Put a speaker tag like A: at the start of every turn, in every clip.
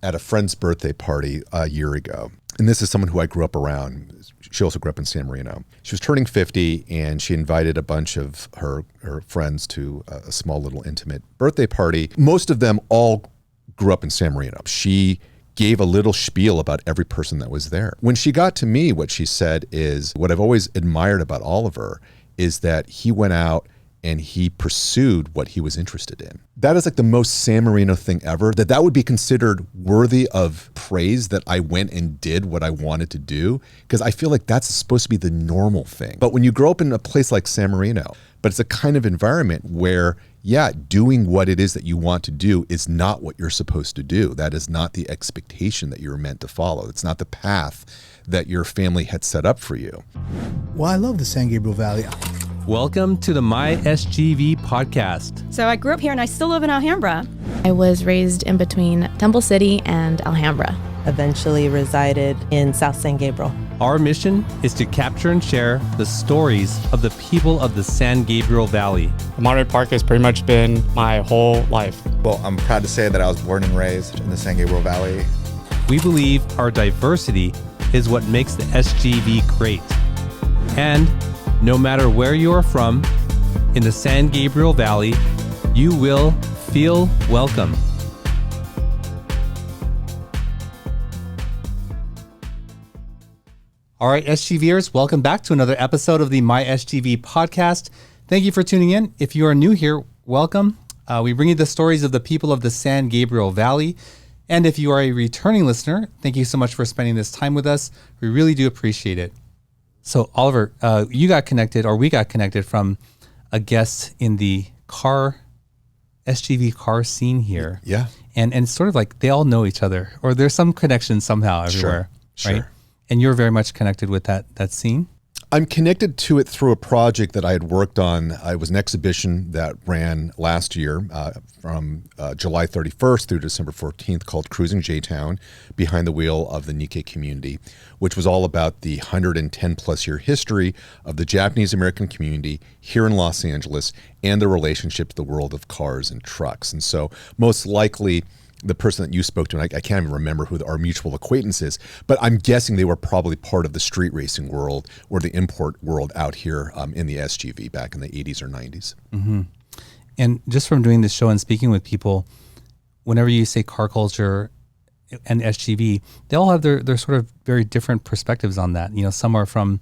A: at a friend's birthday party a year ago. And this is someone who I grew up around. She also grew up in San Marino. She was turning 50 and she invited a bunch of her friends to a small little intimate birthday party. Most of them all grew up in San Marino. She gave a little spiel about every person that was there. When she got to me, what she said is, what I've always admired about Oliver is that he went out and he pursued what he was interested in. That is like the most San Marino thing ever, that would be considered worthy of praise, that I went and did what I wanted to do, because I feel like that's supposed to be the normal thing. But when you grow up in a place like San Marino, but it's a kind of environment where, yeah, doing what it is that you want to do is not what you're supposed to do. That is not the expectation that you're meant to follow. It's not the path that your family had set up for you.
B: Well, I love the San Gabriel Valley.
C: Welcome to the My SGV podcast.
D: So I grew up here and I still live in Alhambra.
E: I was raised in between Temple City and Alhambra.
F: Eventually resided in South San Gabriel.
C: Our mission is to capture and share the stories of the people of the San Gabriel Valley.
G: Monterey Park has pretty much been my whole life.
H: Well, I'm proud to say that I was born and raised in the San Gabriel Valley.
C: We believe our diversity is what makes the SGV great. And no matter where you are from, in the San Gabriel Valley, you will feel welcome. All right, SGVers, welcome back to another episode of the My SGV podcast. Thank you for tuning in. If you are new here, welcome. We bring you the stories of the people of the San Gabriel Valley. And if you are a returning listener, thank you so much for spending this time with us. We really do appreciate it. So, Oliver, we got connected from a guest in the SGV car scene here.
A: Yeah.
C: And it's sort of like they all know each other, or there's some connection somehow everywhere.
A: Sure.
C: Right? And you're very much connected with that scene?
A: I'm connected to it through a project that I had worked on. It was an exhibition that ran last year from July 31st through December 14th called Cruising J-Town, Behind the Wheel of the Nikkei Community, which was all about the 110 plus year history of the Japanese American community here in Los Angeles and the relationship to the world of cars and trucks. And so most likely the person that you spoke to, and I can't even remember who our mutual acquaintance is, but I'm guessing they were probably part of the street racing world or the import world out here in the SGV back in the 80s or 90s.
C: Mm-hmm. And just from doing this show and speaking with people, whenever you say car culture and SGV, they all have their sort of very different perspectives on that. You know, some are from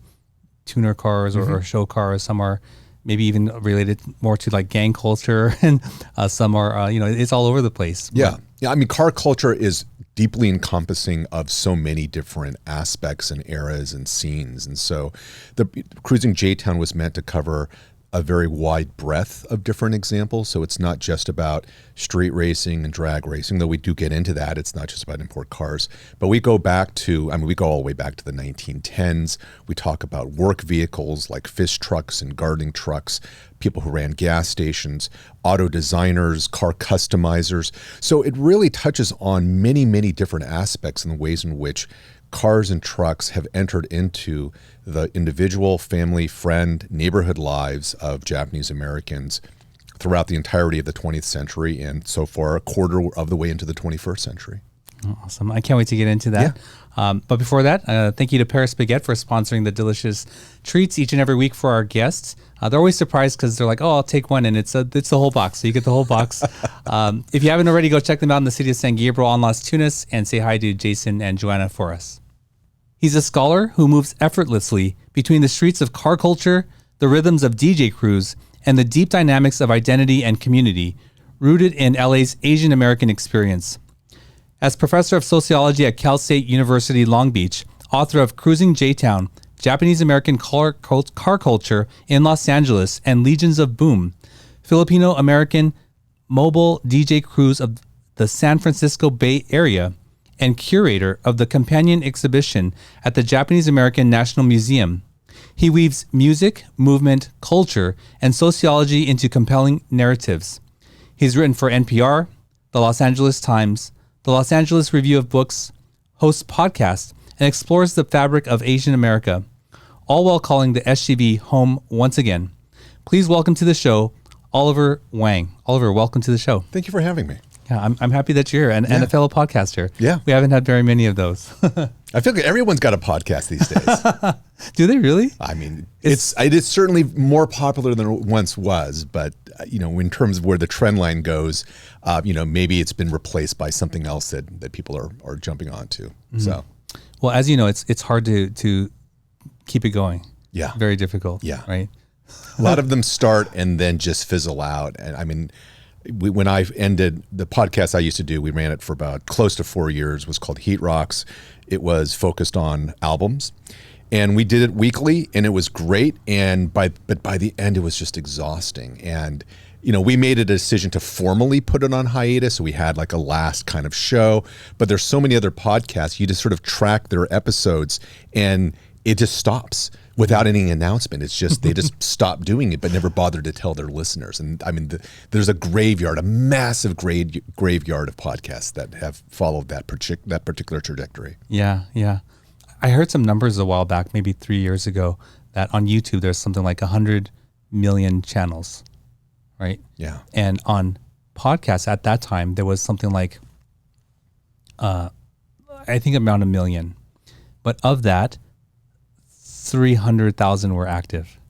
C: tuner cars or show cars, some are maybe even related more to like gang culture, and some are, it's all over the place.
A: Yeah. Yeah, I mean, car culture is deeply encompassing of so many different aspects and eras and scenes. And so the Cruising J-Town was meant to cover a very wide breadth of different examples. So it's not just about street racing and drag racing, though we do get into that. It's not just about import cars. But we go all the way back to the 1910s. We talk about work vehicles like fish trucks and gardening trucks, people who ran gas stations, auto designers, car customizers. So it really touches on many, many different aspects and the ways in which cars and trucks have entered into the individual, family, friend, neighborhood lives of Japanese Americans throughout the entirety of the 20th century and so far a quarter of the way into the 21st century.
C: Awesome. I can't wait to get into that. Yeah. But before that, thank you to Paris Baguette for sponsoring the delicious treats each and every week for our guests. They're always surprised because they're like, oh, I'll take one. And it's the whole box. So you get the whole box. If you haven't already, go check them out in the city of San Gabriel on Las Tunas and say hi to Jason and Joanna for us. He's a scholar who moves effortlessly between the streets of car culture, the rhythms of DJ crews, and the deep dynamics of identity and community, rooted in LA's Asian American experience. As professor of sociology at Cal State University Long Beach, author of Cruising J-Town, Japanese American car culture in Los Angeles and Legions of Boom, Filipino American mobile DJ crews of the San Francisco Bay Area, and curator of the companion exhibition at the Japanese American National Museum. He weaves music, movement, culture, and sociology into compelling narratives. He's written for NPR, the Los Angeles Times, the Los Angeles Review of Books, hosts podcasts, and explores the fabric of Asian America, all while calling the SGV home once again. Please welcome to the show, Oliver Wang. Oliver, welcome to the show.
A: Thank you for having me.
C: Yeah, I'm happy that you're here and a fellow podcaster.
A: Yeah.
C: We haven't had very many of those.
A: I feel like everyone's got a podcast these days.
C: Do they really?
A: I mean, it is certainly more popular than it once was, but in terms of where the trend line goes, maybe it's been replaced by something else that people are jumping onto. Mm-hmm. So,
C: well, as you know, it's hard to keep it going.
A: Yeah,
C: very difficult.
A: Yeah,
C: right.
A: A lot of them start and then just fizzle out. And I mean, when I ended the podcast I used to do, we ran it for about close to 4 years. It was called Heat Rocks. It was focused on albums. And we did it weekly, and it was great. But by the end, it was just exhausting. And we made a decision to formally put it on hiatus. So we had like a last kind of show. But there's so many other podcasts. You just sort of track their episodes, and it just stops without any announcement. It's just they just stop doing it, but never bothered to tell their listeners. And I mean, there's a massive graveyard of podcasts that have followed that particular trajectory.
C: Yeah. I heard some numbers a while back, maybe 3 years ago, that on YouTube there's something like 100 million channels, right?
A: Yeah.
C: And on podcasts at that time, there was something like, I think around 1 million. But of that, 300,000 were active.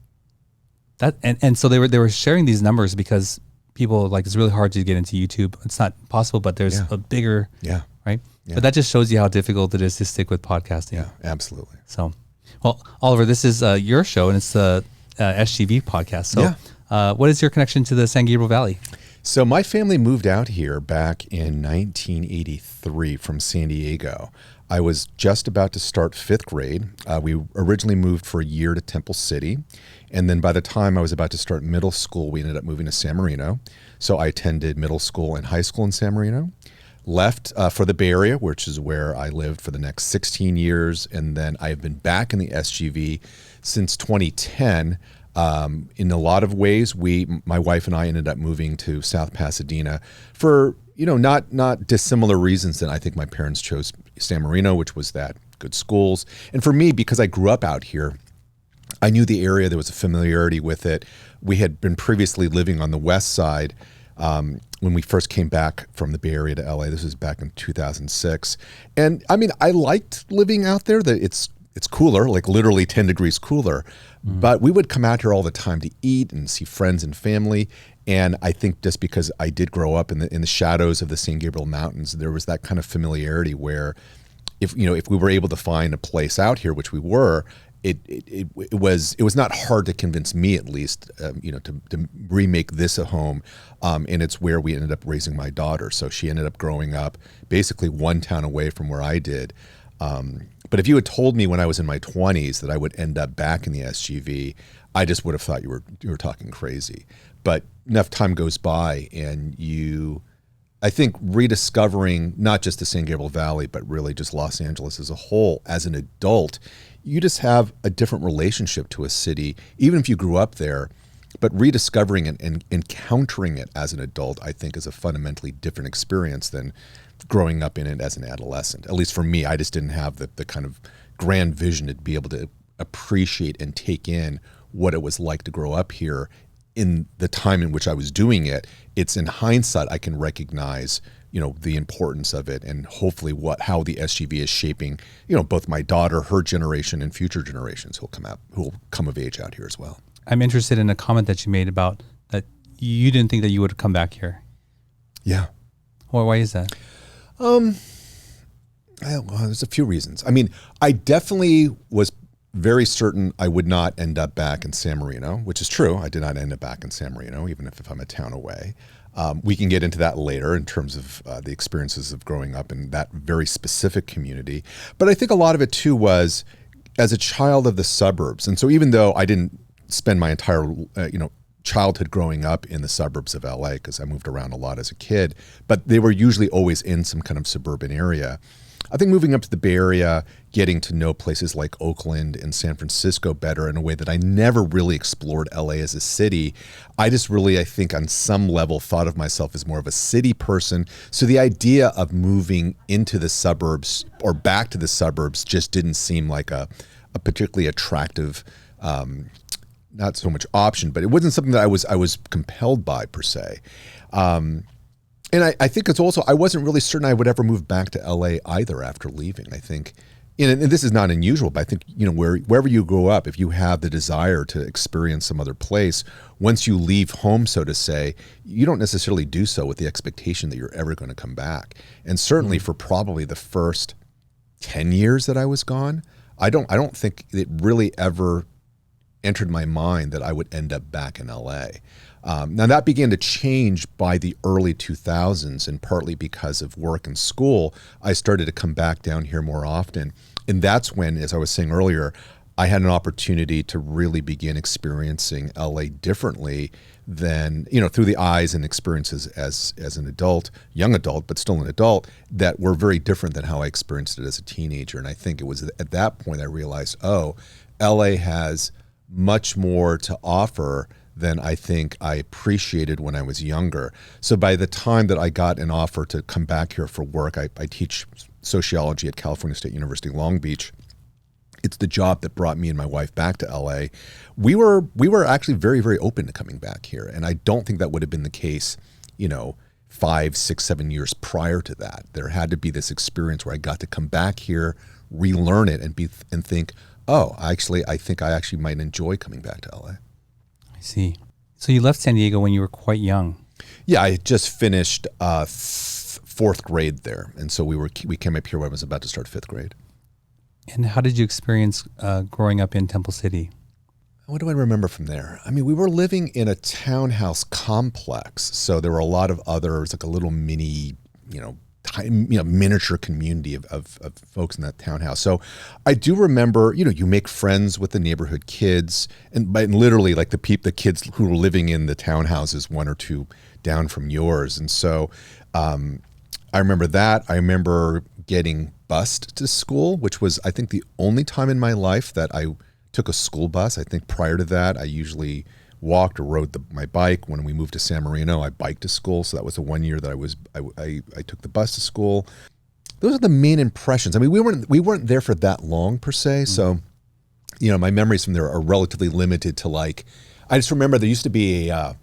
C: And so they were sharing these numbers because people it's really hard to get into YouTube. It's not possible, but there's a bigger, right? Yeah. But that just shows you how difficult it is to stick with podcasting.
A: Yeah, absolutely.
C: So, well, Oliver, this is your show, and it's the SGV podcast. So, what is your connection to the San Gabriel Valley?
A: So my family moved out here back in 1983 from San Diego. I was just about to start 5th grade. We originally moved for a year to Temple City. And then by the time I was about to start middle school, we ended up moving to San Marino. So I attended middle school and high school in San Marino. Left for the Bay Area, which is where I lived for the next 16 years. And then I've been back in the SGV since 2010. In a lot of ways, my wife and I ended up moving to South Pasadena for, not dissimilar reasons than I think my parents chose San Marino, which was that good schools. And for me, because I grew up out here, I knew the area. There was a familiarity with it. We had been previously living on the west side when we first came back from the Bay Area to LA. This was back in 2006. And I mean, I liked living out there. That it's cooler, like literally 10 degrees cooler. Mm. But we would come out here all the time to eat and see friends and family. And I think just because I did grow up in the shadows of the San Gabriel Mountains, there was that kind of familiarity where if we were able to find a place out here, which we were, it was not hard to convince me, at least, to remake this a home. And it's where we ended up raising my daughter. So she ended up growing up basically one town away from where I did. But if you had told me when I was in my 20s that I would end up back in the SGV, I just would have thought you were talking crazy. But enough time goes by, and I think rediscovering not just the San Gabriel Valley, but really just Los Angeles as a whole, as an adult, you just have a different relationship to a city, even if you grew up there. But rediscovering it and encountering it as an adult, I think, is a fundamentally different experience than growing up in it as an adolescent. At least for me, I just didn't have the kind of grand vision to be able to appreciate and take in what it was like to grow up here in the time in which I was doing it. It's in hindsight I can recognize, the importance of it, and hopefully how the SGV is shaping, both my daughter, her generation, and future generations who will come of age out here as well.
C: I'm interested in a comment that you made about that you didn't think that you would come back here.
A: Yeah.
C: Why is that?
A: Well, there's a few reasons. I mean, I definitely was very certain I would not end up back in San Marino, which is true. I did not end up back in San Marino, even if I'm a town away. We can get into that later in terms of the experiences of growing up in that very specific community. But I think a lot of it too was as a child of the suburbs. And so even though I didn't spend my entire, childhood growing up in the suburbs of LA, because I moved around a lot as a kid, but they were usually always in some kind of suburban area. I think moving up to the Bay Area, getting to know places like Oakland and San Francisco better in a way that I never really explored LA as a city. I just really, I think on some level, thought of myself as more of a city person. So the idea of moving into the suburbs or back to the suburbs just didn't seem like a particularly attractive not so much option, but it wasn't something that I was compelled by per se. And I think it's also, I wasn't really certain I would ever move back to LA either after leaving. I think, and this is not unusual, but I think, wherever you grow up, if you have the desire to experience some other place, once you leave home, so to say, you don't necessarily do so with the expectation that you're ever going to come back. And certainly for probably the first 10 years that I was gone, I don't think it really ever entered my mind that I would end up back in LA. Now that began to change by the early 2000s, and partly because of work and school, I started to come back down here more often. And that's when, as I was saying earlier, I had an opportunity to really begin experiencing LA differently than, through the eyes and experiences as an adult, young adult, but still an adult, that were very different than how I experienced it as a teenager. And I think it was at that point I realized, LA has much more to offer than I think I appreciated when I was younger. So by the time that I got an offer to come back here for work, I teach sociology at California State University, Long Beach. It's the job that brought me and my wife back to LA. We were actually very, very open to coming back here. And I don't think that would have been the case, 5, 6, 7 years prior to that. There had to be this experience where I got to come back here, relearn it, and think, I think I actually might enjoy coming back to LA.
C: I see. So you left San Diego when you were quite young.
A: Yeah, I had just finished fourth grade there, and so we came up here when I was about to start fifth grade.
C: And how did you experience growing up in Temple City?
A: What do I remember from there? I mean, we were living in a townhouse complex, so there were a lot of others, like a little mini, miniature community of folks in that townhouse. So I do remember, you make friends with the neighborhood kids, and literally like the kids who were living in the townhouses 1 or 2 down from yours. And so I remember that. I remember getting bused to school, which was, I think, the only time in my life that I took a school bus. I think prior to that, I usually walked or rode my bike. When we moved to San Marino, I biked to school. So that was the 1 year that I took the bus to school. Those are the main impressions. I mean, we weren't there for that long per se. So, my memories from there are relatively limited to I just remember there used to be a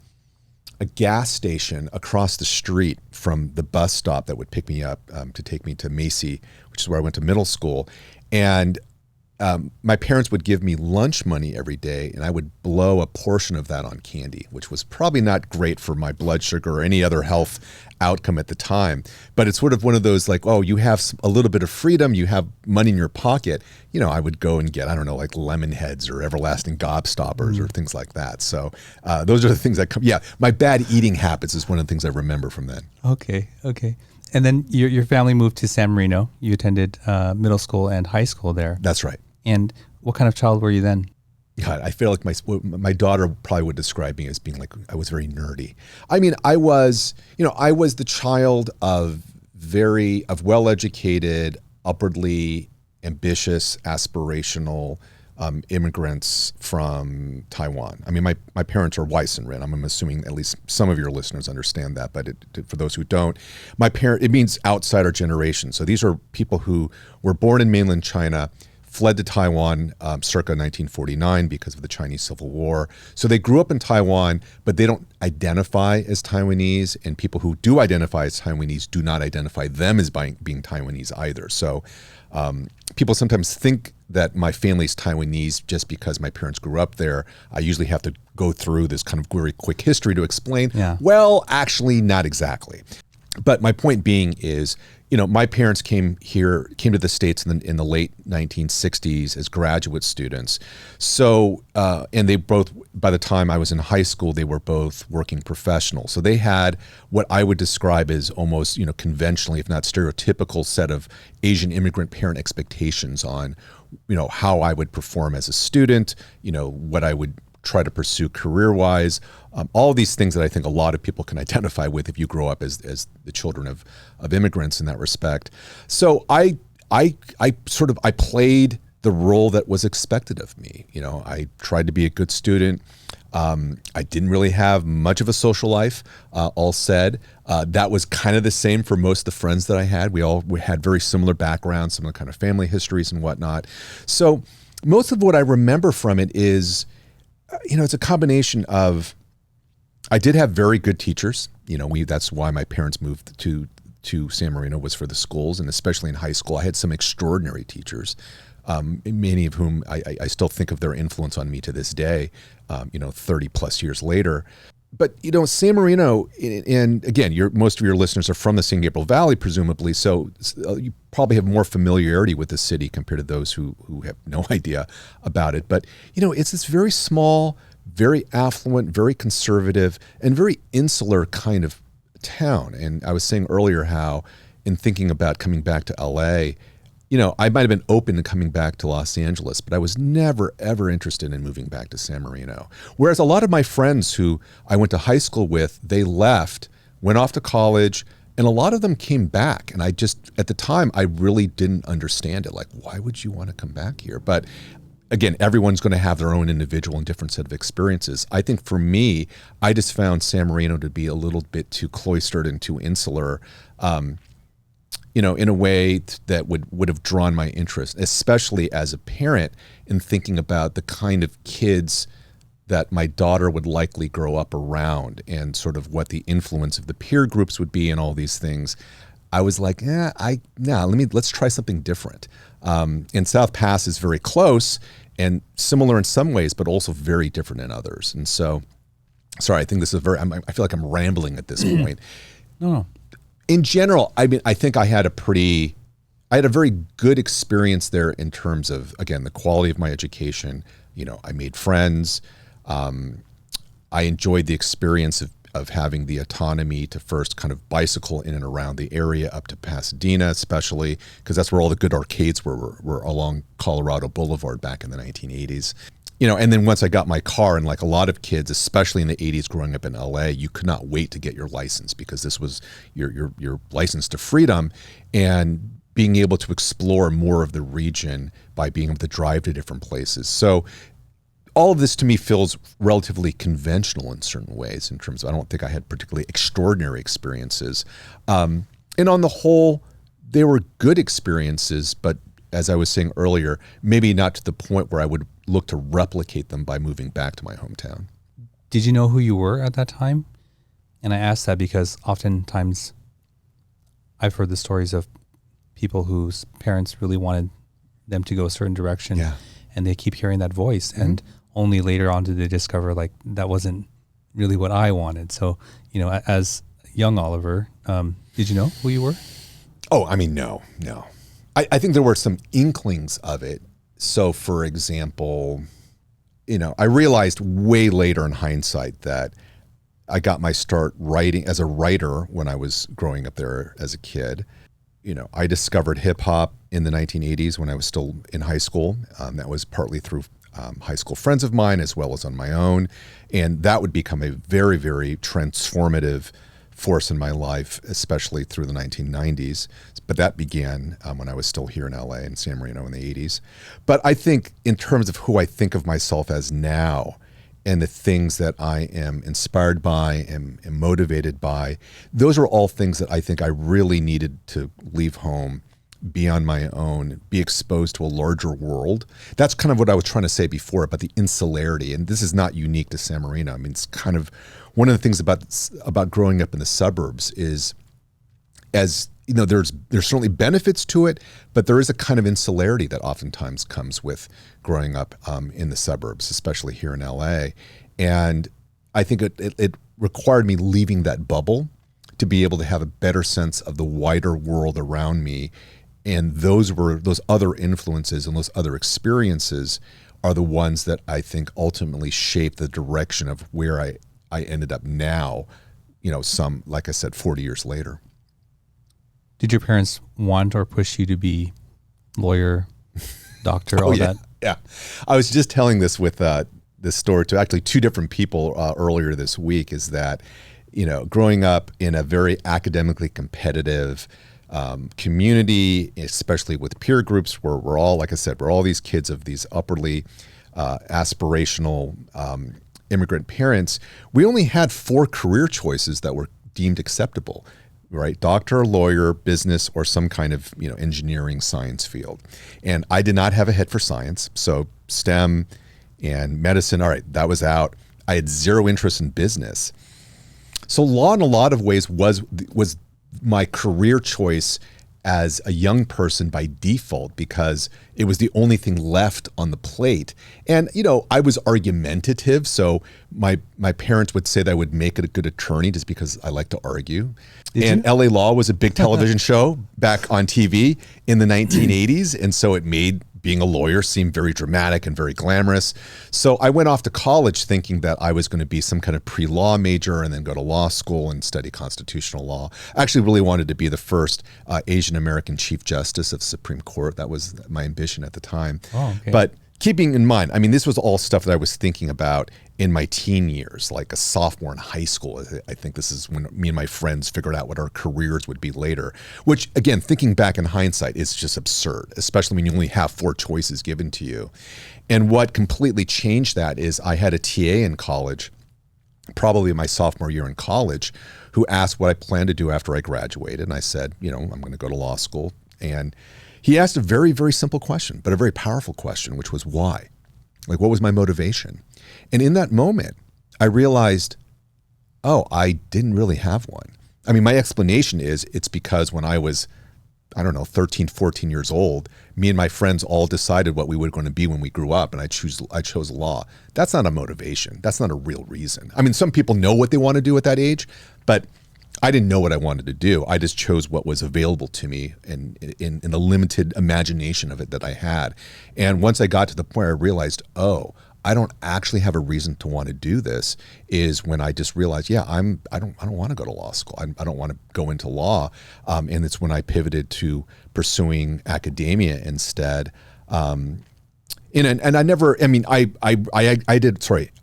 A: gas station across the street from the bus stop that would pick me up to take me to Macy, which is where I went to middle school. And my parents would give me lunch money every day, and I would blow a portion of that on candy, which was probably not great for my blood sugar or any other health outcome at the time. But it's sort of one of those you have a little bit of freedom, you have money in your pocket. I would go and get, lemon heads or everlasting gobstoppers or things like that. So those are the things that come. Yeah, my bad eating habits is one of the things I remember from then.
C: Okay. And then your family moved to San Marino. You attended middle school and high school there.
A: That's right.
C: And what kind of child were you then?
A: God, I feel like my daughter probably would describe me as being I was very nerdy. I mean, I was the child of well-educated, upwardly ambitious, aspirational immigrants from Taiwan. I mean, my parents are Weiss and Rin. I'm assuming at least some of your listeners understand that, but for those who don't, it means outsider generation. So these are people who were born in mainland China, fled to Taiwan circa 1949 because of the Chinese Civil War. So they grew up in Taiwan, but they don't identify as Taiwanese, and people who do identify as Taiwanese do not identify them as being Taiwanese either. So people sometimes think that my family's Taiwanese just because my parents grew up there. I usually have to go through this kind of very quick history to explain. Yeah. Well, actually, not exactly. But my point being is, my parents came to the States in the late 1960s as graduate students. So, and they both, by the time I was in high school, they were both working professionals. So they had what I would describe as almost, conventionally, if not stereotypical, set of Asian immigrant parent expectations on, how I would perform as a student, what I would try to pursue career-wise, all of these things that I think a lot of people can identify with if you grow up as the children of immigrants in that respect. So I played the role that was expected of me. I tried to be a good student. I didn't really have much of a social life, all said. That was kind of the same for most of the friends that I had. We had very similar backgrounds, similar kind of family histories and whatnot. So most of what I remember from it is, it's a combination of I did have very good teachers. That's why my parents moved to San Marino, was for the schools, and especially in high school, I had some extraordinary teachers, many of whom I still think of their influence on me to this day, 30 plus years later. But, San Marino, and again, most of your listeners are from the San Gabriel Valley, presumably, so you probably have more familiarity with the city compared to those who have no idea about it. But, it's this very small, very affluent, very conservative, and very insular kind of town. And I was saying earlier how, in thinking about coming back to LA, I might have been open to coming back to Los Angeles, but I was never, ever interested in moving back to San Marino. Whereas a lot of my friends who I went to high school with, they left, went off to college, and a lot of them came back. And at the time, I really didn't understand it. Like, why would you want to come back here? But again, everyone's going to have their own individual and different set of experiences. I think for me, I just found San Marino to be a little bit too cloistered and too insular, in a way that would have drawn my interest, especially as a parent, in thinking about the kind of kids that my daughter would likely grow up around and sort of what the influence of the peer groups would be and all these things. I was like, let's try something different. And South Pass is very close and similar in some ways, but also very different in others. And so, sorry, I think this is I feel like I'm rambling at this point.
C: No.
A: In general, I think I had a very good experience there in terms of, again, the quality of my education. I made friends. I enjoyed the experience of having the autonomy to first kind of bicycle in and around the area up to Pasadena, especially because that's where all the good arcades were along Colorado Boulevard back in the 1980s. And then once I got my car, and like a lot of kids, especially in the 80s growing up in LA, you could not wait to get your license because this was your license to freedom, and being able to explore more of the region by being able to drive to different places. So all of this to me feels relatively conventional in certain ways in terms of, I don't think I had particularly extraordinary experiences. And on the whole, they were good experiences, but as I was saying earlier, maybe not to the point where I would look to replicate them by moving back to my hometown.
C: Did you know who you were at that time? And I ask that because oftentimes I've heard the stories of people whose parents really wanted them to go a certain direction, and they keep hearing that voice, and only later on do they discover like that wasn't really what I wanted. So, as young Oliver, did you know who you were?
A: Oh, no. I think there were some inklings of it. So, for example, I realized way later in hindsight that I got my start writing as a writer when I was growing up there as a kid. I discovered hip hop in the 1980s when I was still in high school. That was partly through high school friends of mine as well as on my own. And that would become a very, very transformative force in my life, especially through the 1990s. But that began when I was still here in LA and San Marino in the 80s. But I think in terms of who I think of myself as now and the things that I am inspired by and motivated by, those are all things that I think I really needed to leave home, be on my own, be exposed to a larger world. That's kind of what I was trying to say before about the insularity. And this is not unique to San Marino. It's kind of one of the things about growing up in the suburbs is, as there's certainly benefits to it, but there is a kind of insularity that oftentimes comes with growing up in the suburbs, especially here in LA. And I think it required me leaving that bubble to be able to have a better sense of the wider world around me. And those other influences and those other experiences are the ones that I think ultimately shape the direction of where I ended up now, like I said, 40 years later.
C: Did your parents want or push you to be lawyer, doctor, all that?
A: Yeah. I was just telling this with this story to actually two different people earlier this week, is that, growing up in a very academically competitive community, especially with peer groups where we're all, like I said, we're all these kids of these upwardly aspirational immigrant parents, we only had 4 career choices that were deemed acceptable. Right? Doctor, lawyer, business, or some kind of, engineering science field. And I did not have a head for science. So STEM and medicine, all right, that was out. I had zero interest in business. So law in a lot of ways was my career choice as a young person by default, because it was the only thing left on the plate. And, I was argumentative. So my parents would say that I would make it a good attorney just because I like to argue. And LA Law was a big television show back on TV in the 1980s. And so it made being a lawyer seem very dramatic and very glamorous. So I went off to college thinking that I was going to be some kind of pre-law major and then go to law school and study constitutional law. I actually really wanted to be the first Asian American Chief Justice of the Supreme Court. That was my ambition at the time.
C: Oh, okay.
A: But keeping in mind, this was all stuff that I was thinking about in my teen years, like a sophomore in high school. I think this is when me and my friends figured out what our careers would be later, which again, thinking back in hindsight, is just absurd, especially when you only have 4 choices given to you. And what completely changed that is I had a TA in college, probably my sophomore year in college, who asked what I planned to do after I graduated. And I said, I'm going to go to law school. And he asked a very, very simple question, but a very powerful question, which was why? Like, what was my motivation? And in that moment, I realized, I didn't really have one. My explanation is it's because when I was, 13, 14 years old, me and my friends all decided what we were going to be when we grew up, and I chose law. That's not a motivation. That's not a real reason. Some people know what they want to do at that age, but I didn't know what I wanted to do. I just chose what was available to me in the limited imagination of it that I had. And once I got to the point where I realized, I don't actually have a reason to want to do this, is when I just realized, I don't want to go to law school. I don't want to go into law. And it's when I pivoted to pursuing academia instead. And I never, I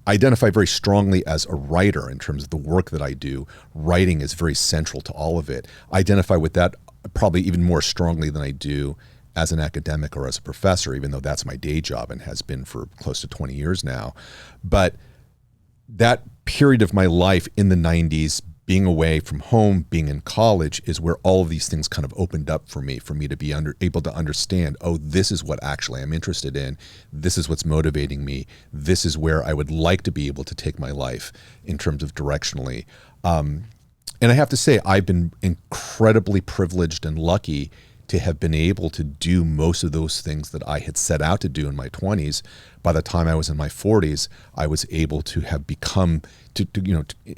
A: identify very strongly as a writer in terms of the work that I do. Writing is very central to all of it. I identify with that probably even more strongly than I do as an academic or as a professor, even though that's my day job and has been for close to 20 years now. But that period of my life in the 90s, being away from home, being in college, is where all of these things kind of opened up for me to be able to understand, this is what actually I'm interested in. This is what's motivating me. This is where I would like to be able to take my life in terms of directionally. And I have to say, I've been incredibly privileged and lucky to have been able to do most of those things that I had set out to do in my 20s. By the time I was in my 40s, I was able to have become,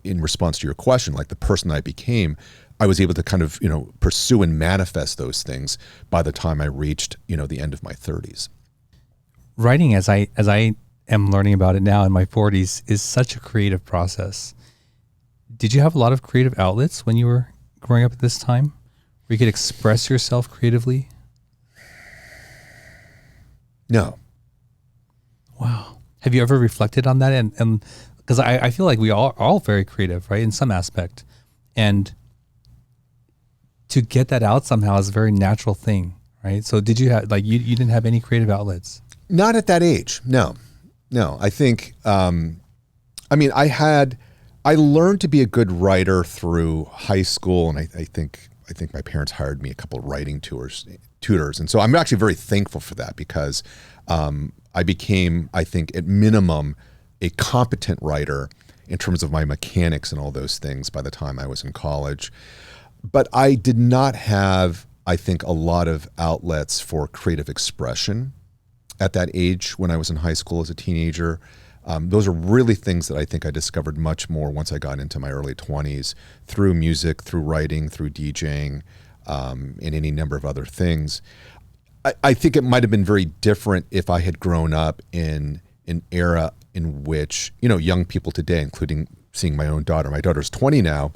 A: in response to your question, like the person that I became, I was able to kind of, pursue and manifest those things by the time I reached, the end of my 30s.
C: Writing, as I am learning about it now in my 40s, is such a creative process. Did you have a lot of creative outlets when you were growing up at this time, where you could express yourself creatively?
A: No.
C: Wow. Have you ever reflected on that? And because I feel like we are all very creative, right, in some aspect. And to get that out somehow is a very natural thing, right? So did you have, you didn't have any creative outlets?
A: Not at that age, no. I think, I learned to be a good writer through high school, and I think my parents hired me a couple of writing tutors. And so I'm actually very thankful for that, because I became, I think, at minimum, a competent writer in terms of my mechanics and all those things by the time I was in college. But I did not have, I think, a lot of outlets for creative expression at that age when I was in high school as a teenager. Those are really things that I think I discovered much more once I got into my early 20s through music, through writing, through DJing, and any number of other things. I think it might have been very different if I had grown up in an era in which, young people today, including seeing my own daughter. My daughter's 20 now.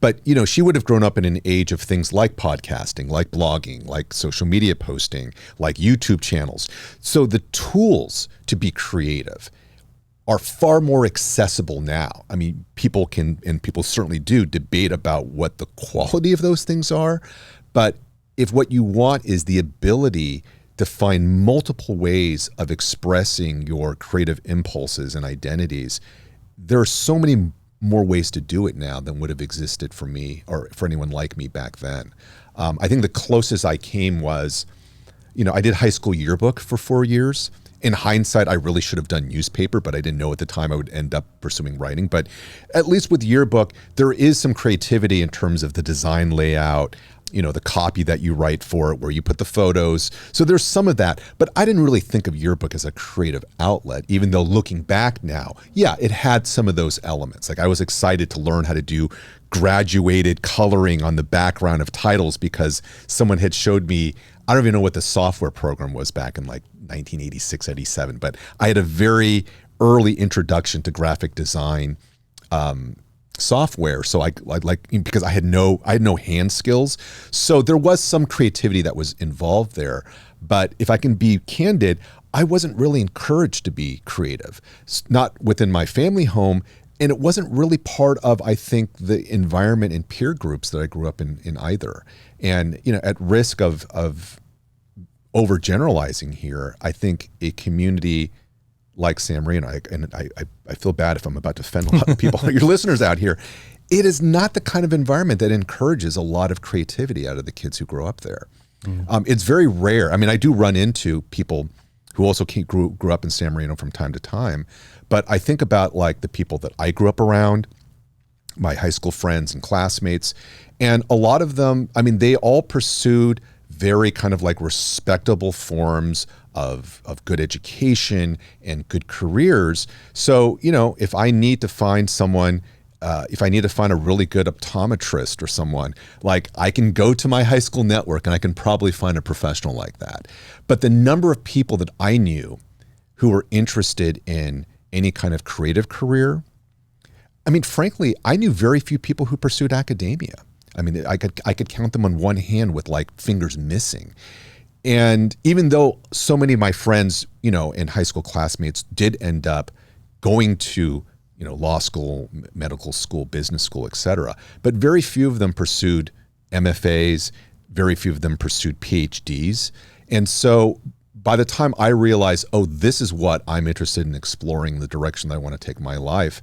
A: But, she would have grown up in an age of things like podcasting, like blogging, like social media posting, like YouTube channels. So the tools to be creative are far more accessible now. People can, and people certainly do, debate about what the quality of those things are. But if what you want is the ability to find multiple ways of expressing your creative impulses and identities, there are so many more ways to do it now than would have existed for me or for anyone like me back then. I think the closest I came was, I did high school yearbook for 4 years, in hindsight, I really should have done newspaper, but I didn't know at the time I would end up pursuing writing. But at least with yearbook, there is some creativity in terms of the design layout, the copy that you write for it, where you put the photos. So there's some of that, but I didn't really think of yearbook as a creative outlet, even though looking back now, yeah, it had some of those elements. Like I was excited to learn how to do graduated coloring on the background of titles because someone had showed me, I don't even know what the software program was back in like 1986, 87, but I had a very early introduction to graphic design software. So I because I had no hand skills. So there was some creativity that was involved there. But if I can be candid, I wasn't really encouraged to be creative, not within my family home. And it wasn't really part of, I think, the environment and peer groups that I grew up in either. And, at risk of overgeneralizing here, I think a community like San Marino, and I feel bad if I'm about to offend a lot of people, your listeners out here, it is not the kind of environment that encourages a lot of creativity out of the kids who grow up there. It's very rare. I mean, I do run into people who also grew up in San Marino from time to time, but I think about like the people that I grew up around, my high school friends and classmates, and a lot of them, I mean, they all pursued very kind of like respectable forms of good education and good careers. So, if I need to find someone, if I need to find a really good optometrist or someone, like I can go to my high school network and I can probably find a professional like that. But the number of people that I knew who were interested in any kind of creative career, I mean, frankly, I knew very few people who pursued academia. I mean, I could count them on one hand with like fingers missing. And even though so many of my friends, and high school classmates did end up going to, law school, medical school, business school, et cetera, but very few of them pursued MFAs, very few of them pursued PhDs. And so by the time I realized, this is what I'm interested in exploring, the direction that I want to take my life,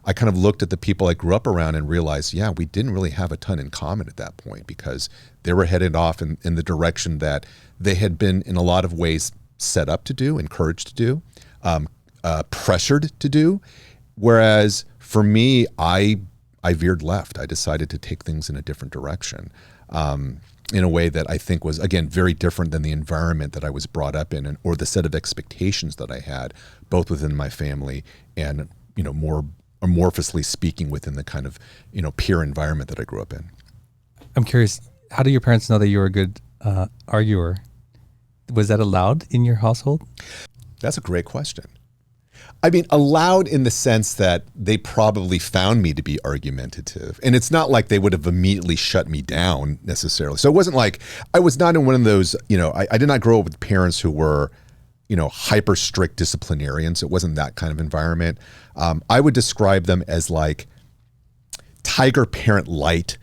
A: I kind of looked at the people I grew up around and realized, yeah, we didn't really have a ton in common at that point because they were headed off in the direction that they had been in a lot of ways set up to do, encouraged to do, pressured to do. Whereas for me, I veered left. I decided to take things in a different direction in a way that I think was, again, very different than the environment that I was brought up in or the set of expectations that I had, both within my family and, more amorphously speaking within the kind of, peer environment that I grew up in.
C: I'm curious, how do your parents know that you were a good arguer? Was that allowed in your household?
A: That's a great question. I mean, allowed in the sense that they probably found me to be argumentative. And it's not like they would have immediately shut me down necessarily. So it wasn't like, I was not in one of those, I did not grow up with parents who were, hyper strict disciplinarians. It wasn't that kind of environment. I would describe them as like tiger parent light,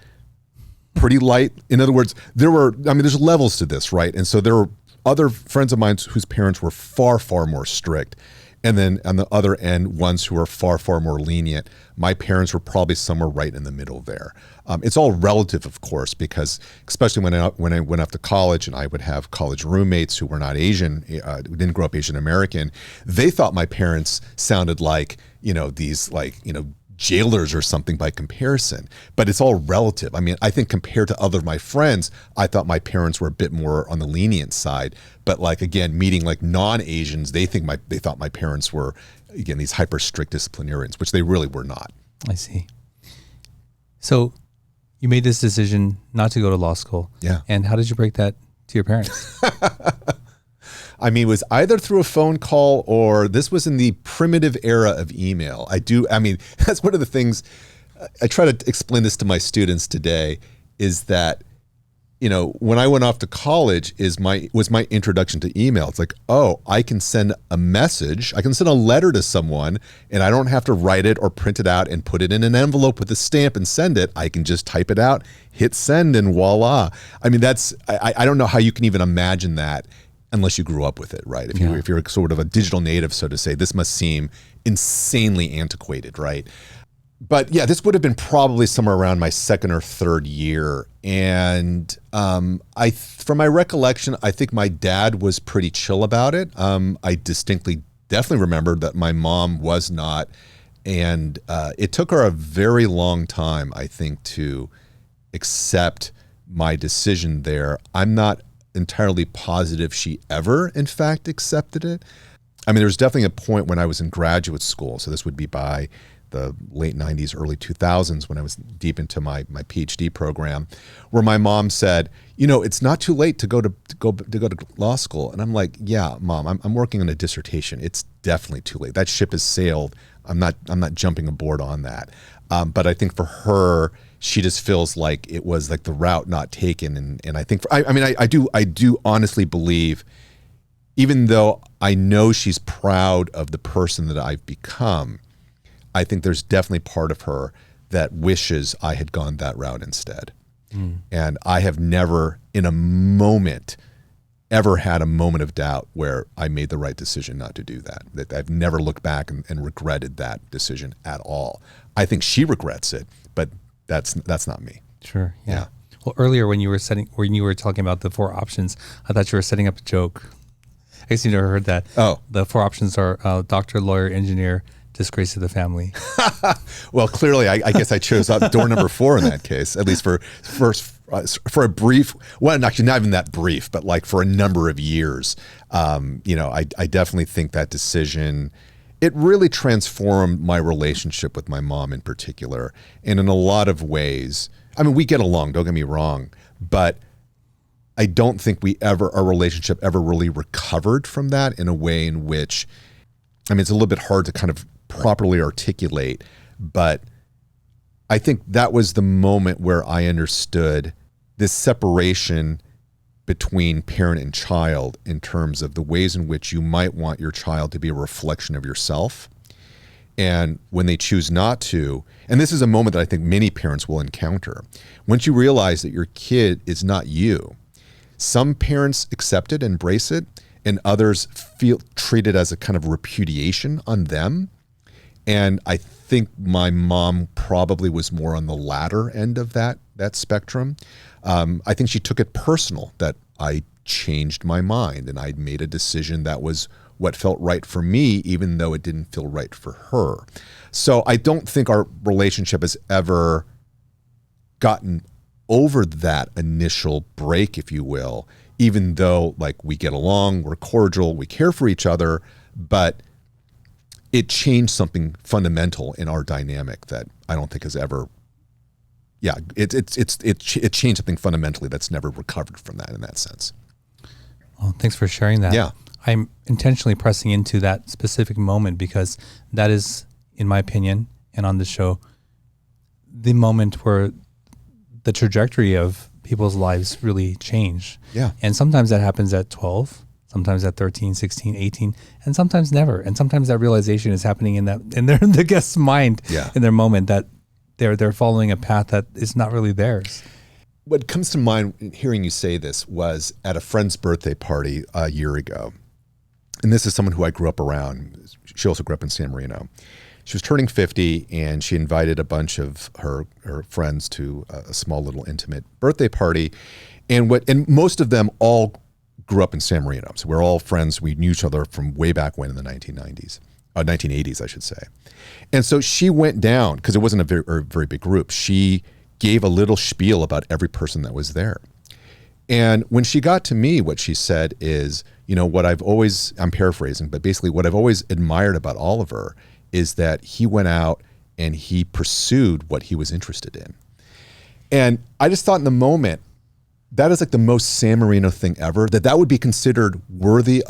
A: pretty light. In other words, there's levels to this, right? And so there were other friends of mine whose parents were far, far more strict. And then on the other end, ones who are far, far more lenient. My parents were probably somewhere right in the middle there. It's all relative, of course, because especially when I went off to college and I would have college roommates who were not Asian, who didn't grow up Asian American, they thought my parents sounded like, these like, jailers or something by comparison, but it's all relative. I mean, I think compared to other of my friends, I thought my parents were a bit more on the lenient side, but like, again, meeting like non-Asians, they thought my parents were, again, these hyper strict disciplinarians, which they really were not.
C: I see. So you made this decision not to go to law school.
A: Yeah. And
C: how did you break that to your parents?
A: I mean, it was either through a phone call or this was in the primitive era of email. That's one of the things I try to explain this to my students today is that, when I went off to college was my introduction to email. It's like, I can send a message. I can send a letter to someone and I don't have to write it or print it out and put it in an envelope with a stamp and send it. I can just type it out, hit send, and voila. I mean, I don't know how you can even imagine that unless you grew up with it, right? If you're sort of a digital native, so to say, this must seem insanely antiquated, right? But yeah, this would have been probably somewhere around my second or third year. And from my recollection, I think my dad was pretty chill about it. I definitely remember that my mom was not. And it took her a very long time, I think, to accept my decision there. I'm not entirely positive she ever, in fact, accepted it. I mean, there was definitely a point when I was in graduate school. So this would be by the late 90s, early 2000s, when I was deep into my PhD program, where my mom said, it's not too late to go to law school. And I'm like, yeah, Mom, I'm working on a dissertation. It's definitely too late. That ship has sailed. I'm not jumping aboard on that. But I think for her, she just feels like it was like the route not taken. And I think, I do honestly believe, even though I know she's proud of the person that I've become, I think there's definitely part of her that wishes I had gone that route instead. And I have never in a moment ever had a moment of doubt where I made the right decision not to do that. That I've never looked back and regretted that decision at all. I think she regrets it, but that's not me.
C: Sure. Yeah. Well, earlier when you were talking about the 4 options, I thought you were setting up a joke. I guess you never heard that.
A: Oh.
C: The 4 options are doctor, lawyer, engineer, disgrace to the family.
A: Well, clearly, I guess I chose door number 4 in that case, at least for a brief, well, actually not even that brief, but like for a number of years. I definitely think that decision, it really transformed my relationship with my mom in particular. And in a lot of ways, I mean, we get along, don't get me wrong, but I don't think our relationship ever really recovered from that in a way in which, I mean, it's a little bit hard to kind of properly articulate, but I think that was the moment where I understood this separation between parent and child in terms of the ways in which you might want your child to be a reflection of yourself. And when they choose not to, and this is a moment that I think many parents will encounter, once you realize that your kid is not you, some parents accept it, embrace it, and others treat it as a kind of repudiation on them. And I think my mom probably was more on the latter end of that spectrum. I think she took it personal that I changed my mind and I'd made a decision that was what felt right for me, even though it didn't feel right for her. So I don't think our relationship has ever gotten over that initial break, if you will, even though like we get along, we're cordial, we care for each other, but it changed something fundamental in our dynamic that I don't think has ever, it changed something fundamentally that's never recovered from that in that sense.
C: Well, thanks for sharing that.
A: Yeah.
C: I'm intentionally pressing into that specific moment because that is, in my opinion, and on the show, the moment where the trajectory of people's lives really change.
A: Yeah.
C: And sometimes that happens at 12, sometimes at 13, 16, 18, and sometimes never. And sometimes that realization is happening in the guest's mind in their moment that they're following a path that is not really theirs.
A: What comes to mind hearing you say this was at a friend's birthday party a year ago. And this is someone who I grew up around. She also grew up in San Marino. She was turning 50 and she invited a bunch of her friends to a small little intimate birthday party. And most of them all grew up in San Marino. So we're all friends. We knew each other from way back when in the 1980s, I should say. And so she went down, because it wasn't a very big group. She gave a little spiel about every person that was there. And when she got to me, what she said is, what I'm paraphrasing, but basically what I've always admired about Oliver is that he went out and he pursued what he was interested in. And I just thought in the moment, that is like the most San Marino thing ever, that would be considered worthy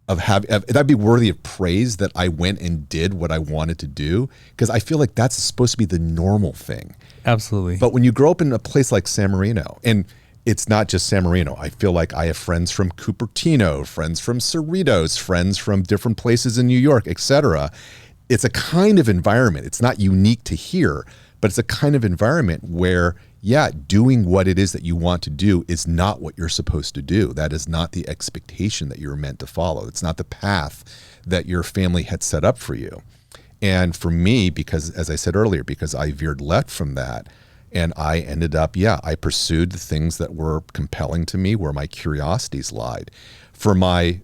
A: that'd be worthy of praise that I went and did what I wanted to do, because I feel like that's supposed to be the normal thing.
C: Absolutely.
A: But when you grow up in a place like San Marino, and it's not just San Marino, I feel like I have friends from Cupertino, friends from Cerritos, friends from different places in New York, etc. It's a kind of environment. It's not unique to here, but it's a kind of environment where, doing what it is that you want to do is not what you're supposed to do. That is not the expectation that you're meant to follow. It's not the path that your family had set up for you. And for me, because as I said earlier, because I veered left from that, and I ended up, I pursued the things that were compelling to me, where my curiosities lied. For my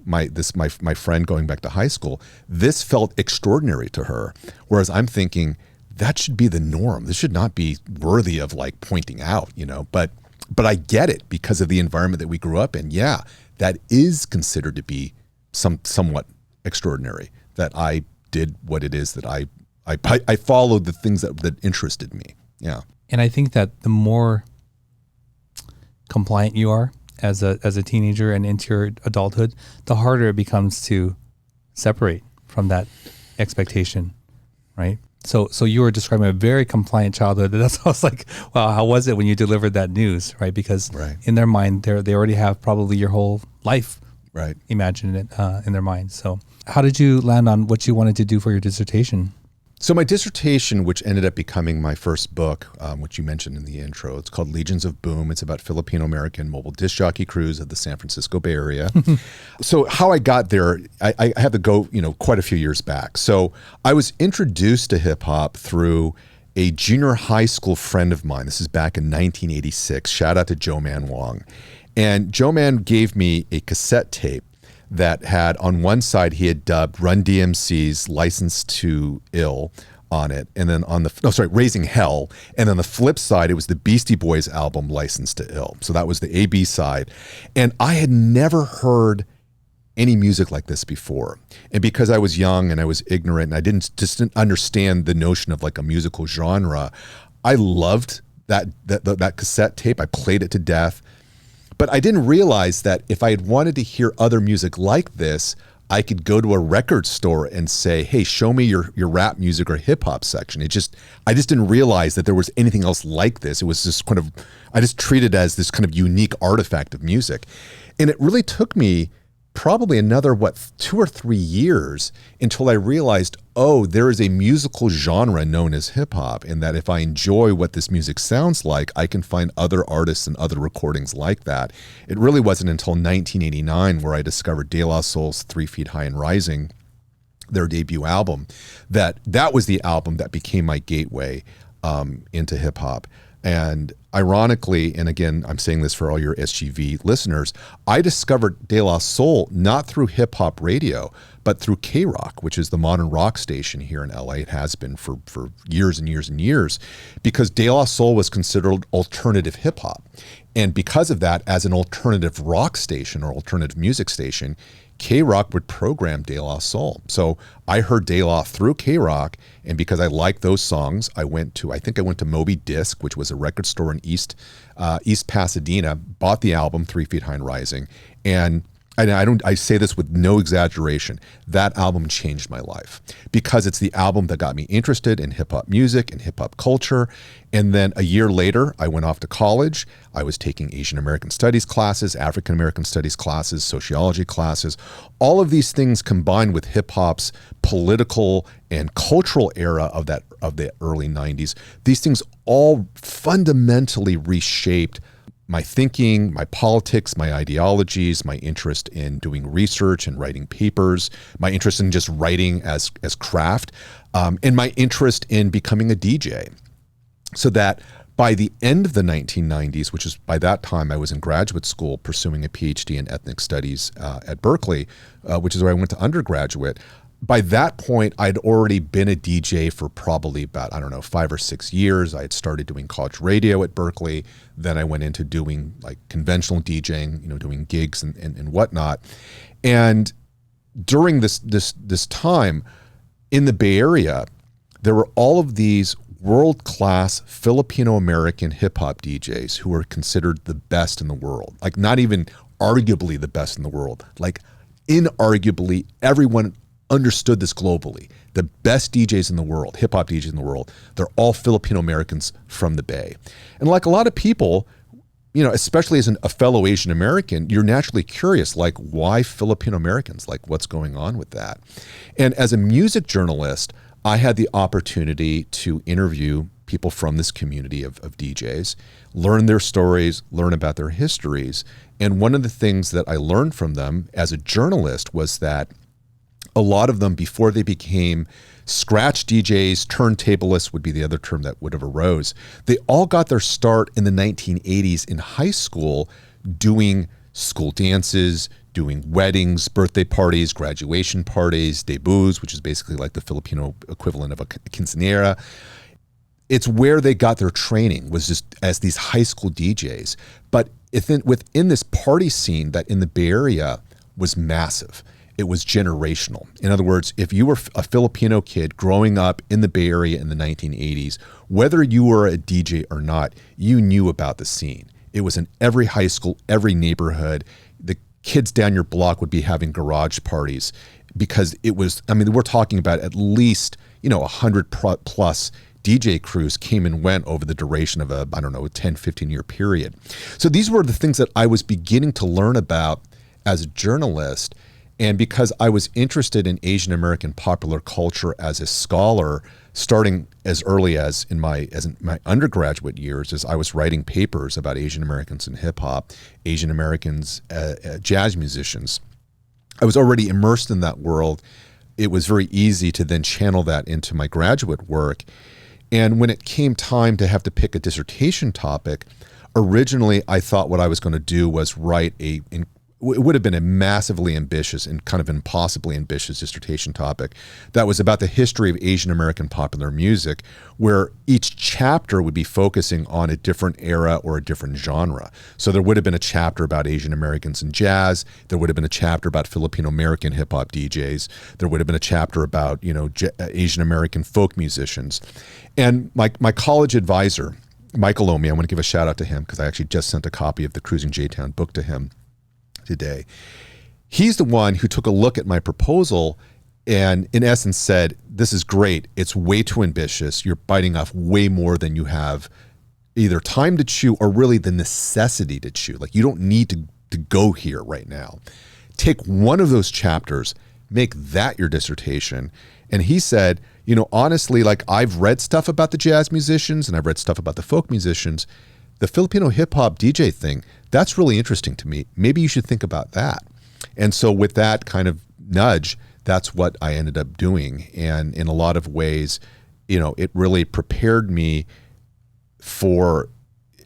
A: friend going back to high school, this felt extraordinary to her, whereas I'm thinking that should be the norm. This should not be worthy of like pointing out, But I get it because of the environment that we grew up in. Yeah, that is considered to be somewhat extraordinary. That I did what it is that I followed the things that interested me. Yeah.
C: And I think that the more compliant you are as a teenager and into your adulthood, the harder it becomes to separate from that expectation, right? So you were describing a very compliant childhood. That's why I was like, wow, how was it when you delivered that news, right? Because in their mind, they already have probably your whole life imagined it in their mind. So how did you land on what you wanted to do for your dissertation?
A: So my dissertation, which ended up becoming my first book, which you mentioned in the intro, it's called Legions of Boom. It's about Filipino-American mobile disc jockey crews of the San Francisco Bay Area. So how I got there, I had to go, quite a few years back. So I was introduced to hip hop through a junior high school friend of mine. This is back in 1986. Shout out to Joe Man Wang. And Joe Man gave me a cassette tape that had, on one side, he had dubbed Run DMC's License to Ill on it. And then Raising Hell. And on the flip side, it was the Beastie Boys album, License to Ill. So that was the A-B side. And I had never heard any music like this before. And because I was young and I was ignorant and I didn't understand the notion of like a musical genre, I loved that cassette tape. I played it to death. But I didn't realize that if I had wanted to hear other music like this, I could go to a record store and say, hey, show me your rap music or hip hop section. I just didn't realize that there was anything else like this. It was just I just treated it as this kind of unique artifact of music. And it really took me probably another, 2 or 3 years until I realized, there is a musical genre known as hip hop, and that if I enjoy what this music sounds like, I can find other artists and other recordings like that. It really wasn't until 1989 where I discovered De La Soul's 3 Feet High and Rising, their debut album, that was the album that became my gateway into hip hop. And ironically, and again, I'm saying this for all your SGV listeners, I discovered De La Soul not through hip hop radio, but through K-Rock, which is the modern rock station here in LA. It has been for years and years and years, because De La Soul was considered alternative hip hop. And because of that, as an alternative rock station or alternative music station, K-Rock would program De La Soul. So I heard De La through K-Rock, and because I liked those songs, I went to Moby Disc, which was a record store in East Pasadena, bought the album 3 Feet High and Rising, and I say this with no exaggeration, that album changed my life, because it's the album that got me interested in hip hop music and hip hop culture. And then a year later, I went off to college. I was taking Asian American studies classes, African American studies classes, sociology classes. All of these things combined with hip hop's political and cultural era of the early 90s. These things all fundamentally reshaped my thinking, my politics, my ideologies, my interest in doing research and writing papers, my interest in just writing as craft, and my interest in becoming a DJ. So that by the end of the 1990s, which is by that time I was in graduate school pursuing a PhD in ethnic studies at Berkeley, which is where I went to undergraduate. By that point, I'd already been a DJ for probably about, 5 or 6 years. I had started doing college radio at Berkeley. Then I went into doing like conventional DJing, doing gigs and whatnot. And during this time in the Bay Area, there were all of these world-class Filipino-American hip-hop DJs who were considered the best in the world. Like not even arguably the best in the world, like inarguably everyone understood this globally. The best DJs in the world, hip hop DJs in the world, they're all Filipino Americans from the Bay. And like a lot of people, especially as a fellow Asian American, you're naturally curious, like why Filipino Americans? Like what's going on with that? And as a music journalist, I had the opportunity to interview people from this community of DJs, learn their stories, learn about their histories. And one of the things that I learned from them as a journalist was that a lot of them, before they became scratch DJs, turntablists would be the other term that would have arose. They all got their start in the 1980s in high school doing school dances, doing weddings, birthday parties, graduation parties, debuts, which is basically like the Filipino equivalent of a quinceañera. It's where they got their training, was just as these high school DJs. But within this party scene that in the Bay Area was massive, it was generational. In other words, if you were a Filipino kid growing up in the Bay Area in the 1980s, whether you were a DJ or not, you knew about the scene. It was in every high school, every neighborhood. The kids down your block would be having garage parties because it was, I mean, we're talking about at least, 100 plus DJ crews came and went over the duration of a 10, 15 year period. So these were the things that I was beginning to learn about as a journalist. And because I was interested in Asian American popular culture as a scholar, starting as early as in my undergraduate years, as I was writing papers about Asian Americans in hip hop, Asian Americans, jazz musicians, I was already immersed in that world. It was very easy to then channel that into my graduate work. And when it came time to have to pick a dissertation topic, originally I thought what I was going to do was write it would have been a massively ambitious and kind of impossibly ambitious dissertation topic that was about the history of Asian American popular music, where each chapter would be focusing on a different era or a different genre. So there would have been a chapter about Asian Americans in jazz. There would have been a chapter about Filipino American hip hop DJs. There would have been a chapter about, Asian American folk musicians. And my college advisor, Michael Omi, I want to give a shout out to him because I actually just sent a copy of the Cruising J-Town book to him today. He's the one who took a look at my proposal and in essence said, this is great. It's way too ambitious. You're biting off way more than you have either time to chew or really the necessity to chew. Like you don't need to go here right now. Take one of those chapters, make that your dissertation. And he said, honestly, like I've read stuff about the jazz musicians and I've read stuff about the folk musicians. The Filipino hip hop DJ thing, that's really interesting to me. Maybe you should think about that. And so with that kind of nudge, that's what I ended up doing. And in a lot of ways, it really prepared me for,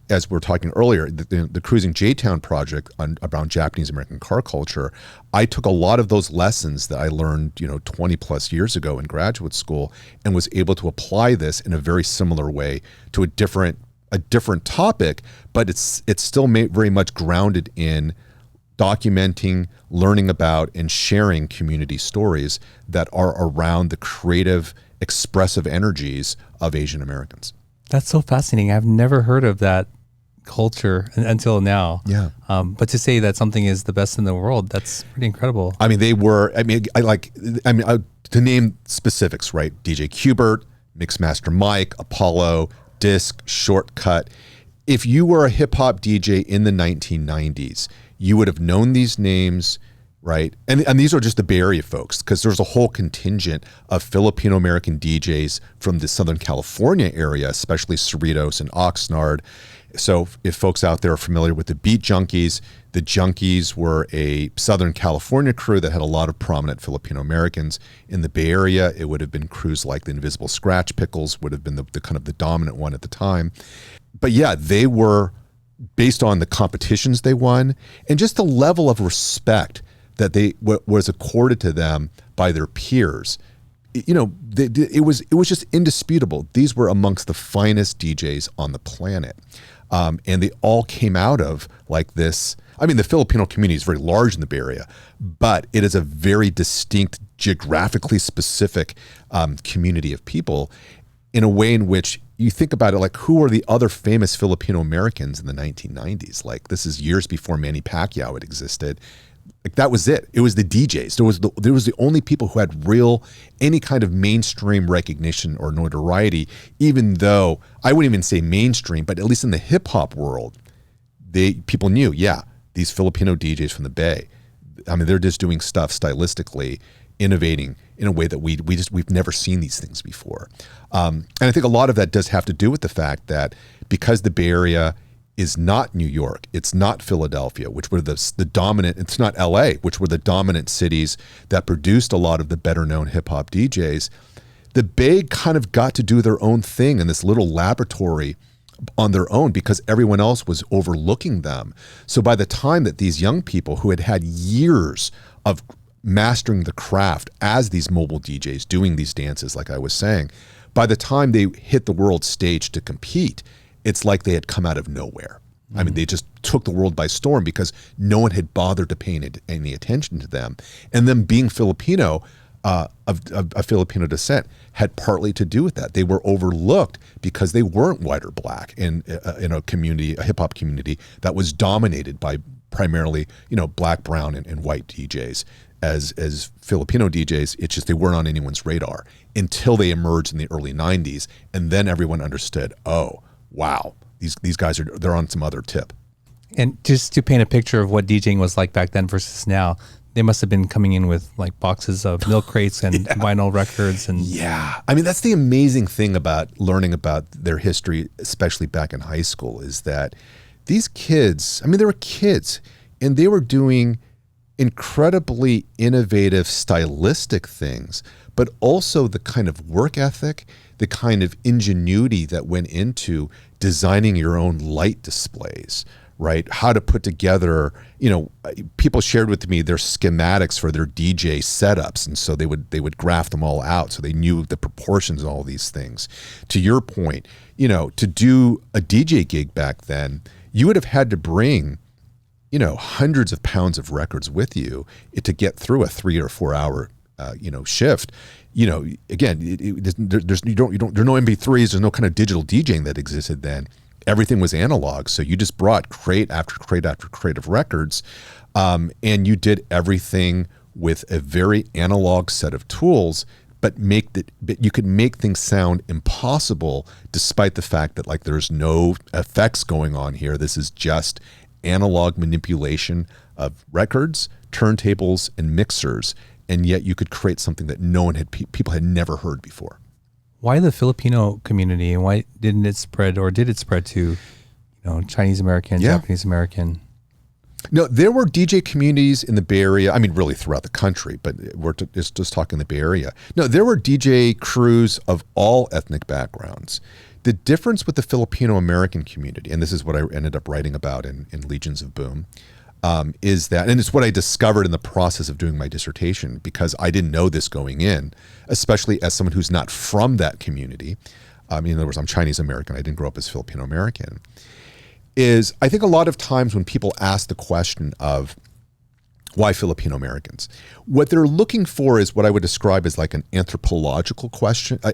A: as we were talking earlier, the Cruising J-Town project around Japanese American car culture. I took a lot of those lessons that I learned, 20 plus years ago in graduate school and was able to apply this in a very similar way to a different topic, but it's still very much grounded in documenting, learning about, and sharing community stories that are around the creative, expressive energies of Asian Americans.
C: That's so fascinating. I've never heard of that culture until now.
A: Yeah.
C: But to say that something is the best in the world, that's pretty incredible.
A: I mean, to name specifics, right? DJ Qbert, Mixmaster Mike, Apollo, Disc, Shortcut. If you were a hip hop DJ in the 1990s, you would have known these names, right? And these are just the Bay Area folks, because there's a whole contingent of Filipino American DJs from the Southern California area, especially Cerritos and Oxnard. So if folks out there are familiar with the Beat Junkies, the Junkies were a Southern California crew that had a lot of prominent Filipino Americans. In the Bay Area, it would have been crews like the Invisible Scratch Pickles would have been the kind of the dominant one at the time. But yeah, they were, based on the competitions they won and just the level of respect that was accorded to them by their peers. It was just indisputable. These were amongst the finest DJs on the planet. And they all came out of like this. I mean, the Filipino community is very large in the Bay Area, but it is a very distinct, geographically specific community of people in a way in which you think about it, like who are the other famous Filipino Americans in the 1990s? Like this is years before Manny Pacquiao had existed. Like that was it. It was the DJs. There was the only people who had any kind of mainstream recognition or notoriety, even though I wouldn't even say mainstream, but at least in the hip hop world, people knew, these Filipino DJs from the Bay. I mean, they're just doing stuff stylistically, innovating in a way that we've never seen these things before. And I think a lot of that does have to do with the fact that because the Bay Area is not New York. It's not Philadelphia, which were the dominant, it's not LA, which were the dominant cities that produced a lot of the better known hip hop DJs. The Bay kind of got to do their own thing in this little laboratory on their own because everyone else was overlooking them. So by the time that these young people who had had years of mastering the craft as these mobile DJs doing these dances, like I was saying, by the time they hit the world stage to compete, it's like they had come out of nowhere. I mean, they just took the world by storm because no one had bothered to pay any attention to them. And them being Filipino, of Filipino descent, had partly to do with that. They were overlooked because they weren't white or black in a community, a hip hop community that was dominated by primarily, black, brown, and white DJs. As Filipino DJs, it's just they weren't on anyone's radar until they emerged in the early 90s. And then everyone understood, oh, wow, these guys they're on some other tip.
C: And just to paint a picture of what DJing was like back then versus now, they must have been coming in with like boxes of milk crates and vinyl records. And
A: I mean, that's the amazing thing about learning about their history, especially back in high school, is that these kids, I mean, they were kids and they were doing incredibly innovative stylistic things, but also the kind of work ethic, the kind of ingenuity that went into designing your own light displays, right? How to put together, people shared with me their schematics for their DJ setups. And so they would graph them all out. So they knew the proportions and all these things. To your point, to do a DJ gig back then, you would have had to bring, hundreds of pounds of records with you to get through a 3 or 4 hour, shift. Again, there's no MP3s, there's no kind of digital DJing that existed then. Everything was analog. So you just brought crate after crate after crate of records, and you did everything with a very analog set of tools, but you could make things sound impossible despite the fact that like there's no effects going on here. This is just analog manipulation of records, turntables, and mixers, and yet you could create something that people had never heard before.
C: Why the Filipino community, and why didn't it spread, or did it spread to, Chinese American, Japanese American?
A: No, there were DJ communities in the Bay Area. I mean, really throughout the country, but we're just talking the Bay Area. No, there were DJ crews of all ethnic backgrounds. The difference with the Filipino American community, and this is what I ended up writing about in Legions of Boom, is that, and it's what I discovered in the process of doing my dissertation, because I didn't know this going in, especially as someone who's not from that community. In other words, I'm Chinese American. I didn't grow up as Filipino American. Is I think a lot of times when people ask the question of why Filipino Americans, what they're looking for is what I would describe as like an anthropological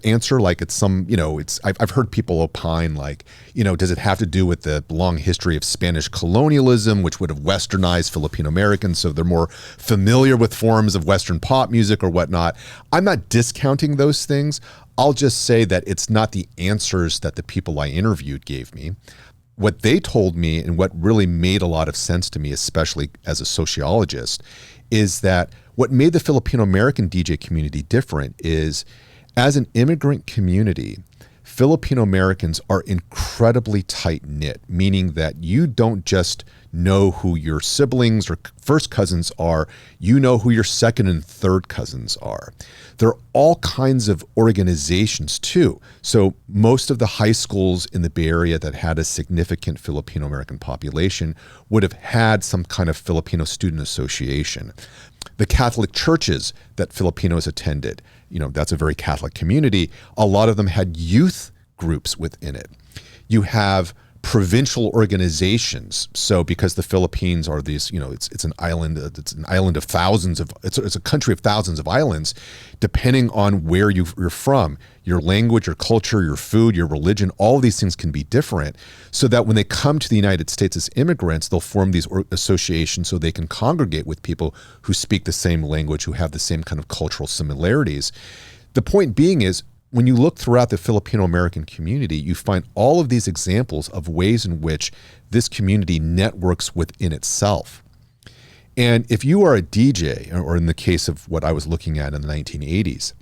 A: answer. Like it's I've heard people opine like, does it have to do with the long history of Spanish colonialism, which would have westernized Filipino Americans, so they're more familiar with forms of Western pop music or whatnot. I'm not discounting those things. I'll just say that it's not the answers that the people I interviewed gave me. What they told me, and what really made a lot of sense to me, especially as a sociologist, is that what made the Filipino American DJ community different is, as an immigrant community, Filipino Americans are incredibly tight-knit, meaning that you don't just know who your siblings or first cousins are, you know who your second and third cousins are. There are all kinds of organizations too. So most of the high schools in the Bay Area that had a significant Filipino American population would have had some kind of Filipino student association. The Catholic churches that Filipinos attended, that's a very Catholic community. A lot of them had youth groups within it. You have provincial organizations. So because the Philippines are these, it's an island of thousands of, it's a country of thousands of islands, depending on where you're from, your language, your culture, your food, your religion, all these things can be different. So that when they come to the United States as immigrants, they'll form these associations so they can congregate with people who speak the same language, who have the same kind of cultural similarities. The point being is, when you look throughout the Filipino American community, you find all of these examples of ways in which this community networks within itself. And if you are a DJ, or in the case of what I was looking at in the 1980s,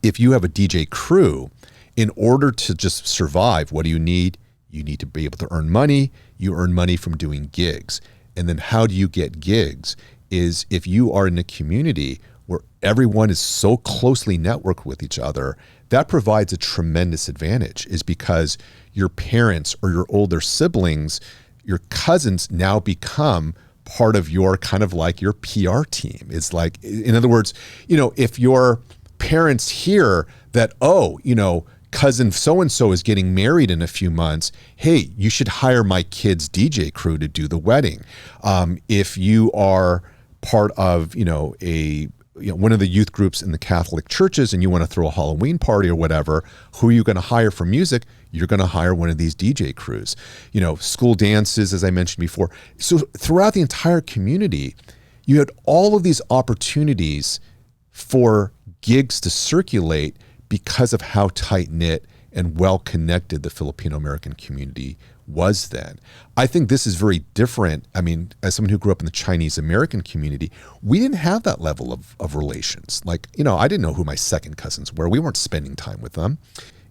A: if you have a DJ crew, in order to just survive, what do you need? You need to be able to earn money. You earn money from doing gigs. And then how do you get gigs is if you are in a community where everyone is so closely networked with each other, that provides a tremendous advantage, is because your parents or your older siblings, your cousins now become part of your kind of like your PR team. It's like, in other words, if your parents hear that, cousin so-and-so is getting married in a few months, hey, you should hire my kid's DJ crew to do the wedding. If you are part of, one of the youth groups in the Catholic churches and you want to throw a Halloween party or whatever, who are you going to hire for music? You're going to hire one of these DJ crews. School dances, as I mentioned before. So throughout the entire community, you had all of these opportunities for gigs to circulate because of how tight-knit and well-connected the Filipino-American community was then. I think this is very different. I mean, as someone who grew up in the Chinese-American community, we didn't have that level of relations. Like, I didn't know who my second cousins were. We weren't spending time with them.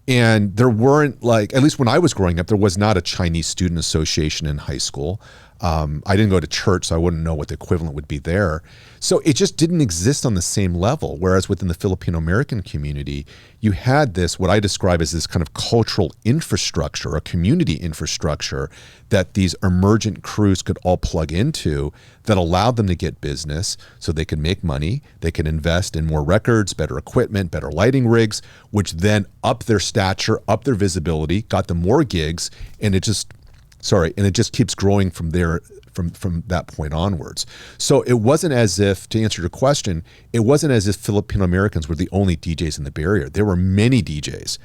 A: And there weren't, like, at least when I was growing up, there was not a Chinese student association in high school. I didn't go to church, so I wouldn't know what the equivalent would be there. So it just didn't exist on the same level. Whereas within the Filipino-American community, you had this, what I describe as this kind of cultural infrastructure, a community infrastructure that these emergent crews could all plug into that allowed them to get business so they could make money, they could invest in more records, better equipment, better lighting rigs, which then upped their stature, upped their visibility, got them more gigs, and it just keeps growing from there, from that point onwards. So it wasn't as if, to answer your question, it wasn't as if Filipino Americans were the only DJs in the Bay Area. There were many DJs,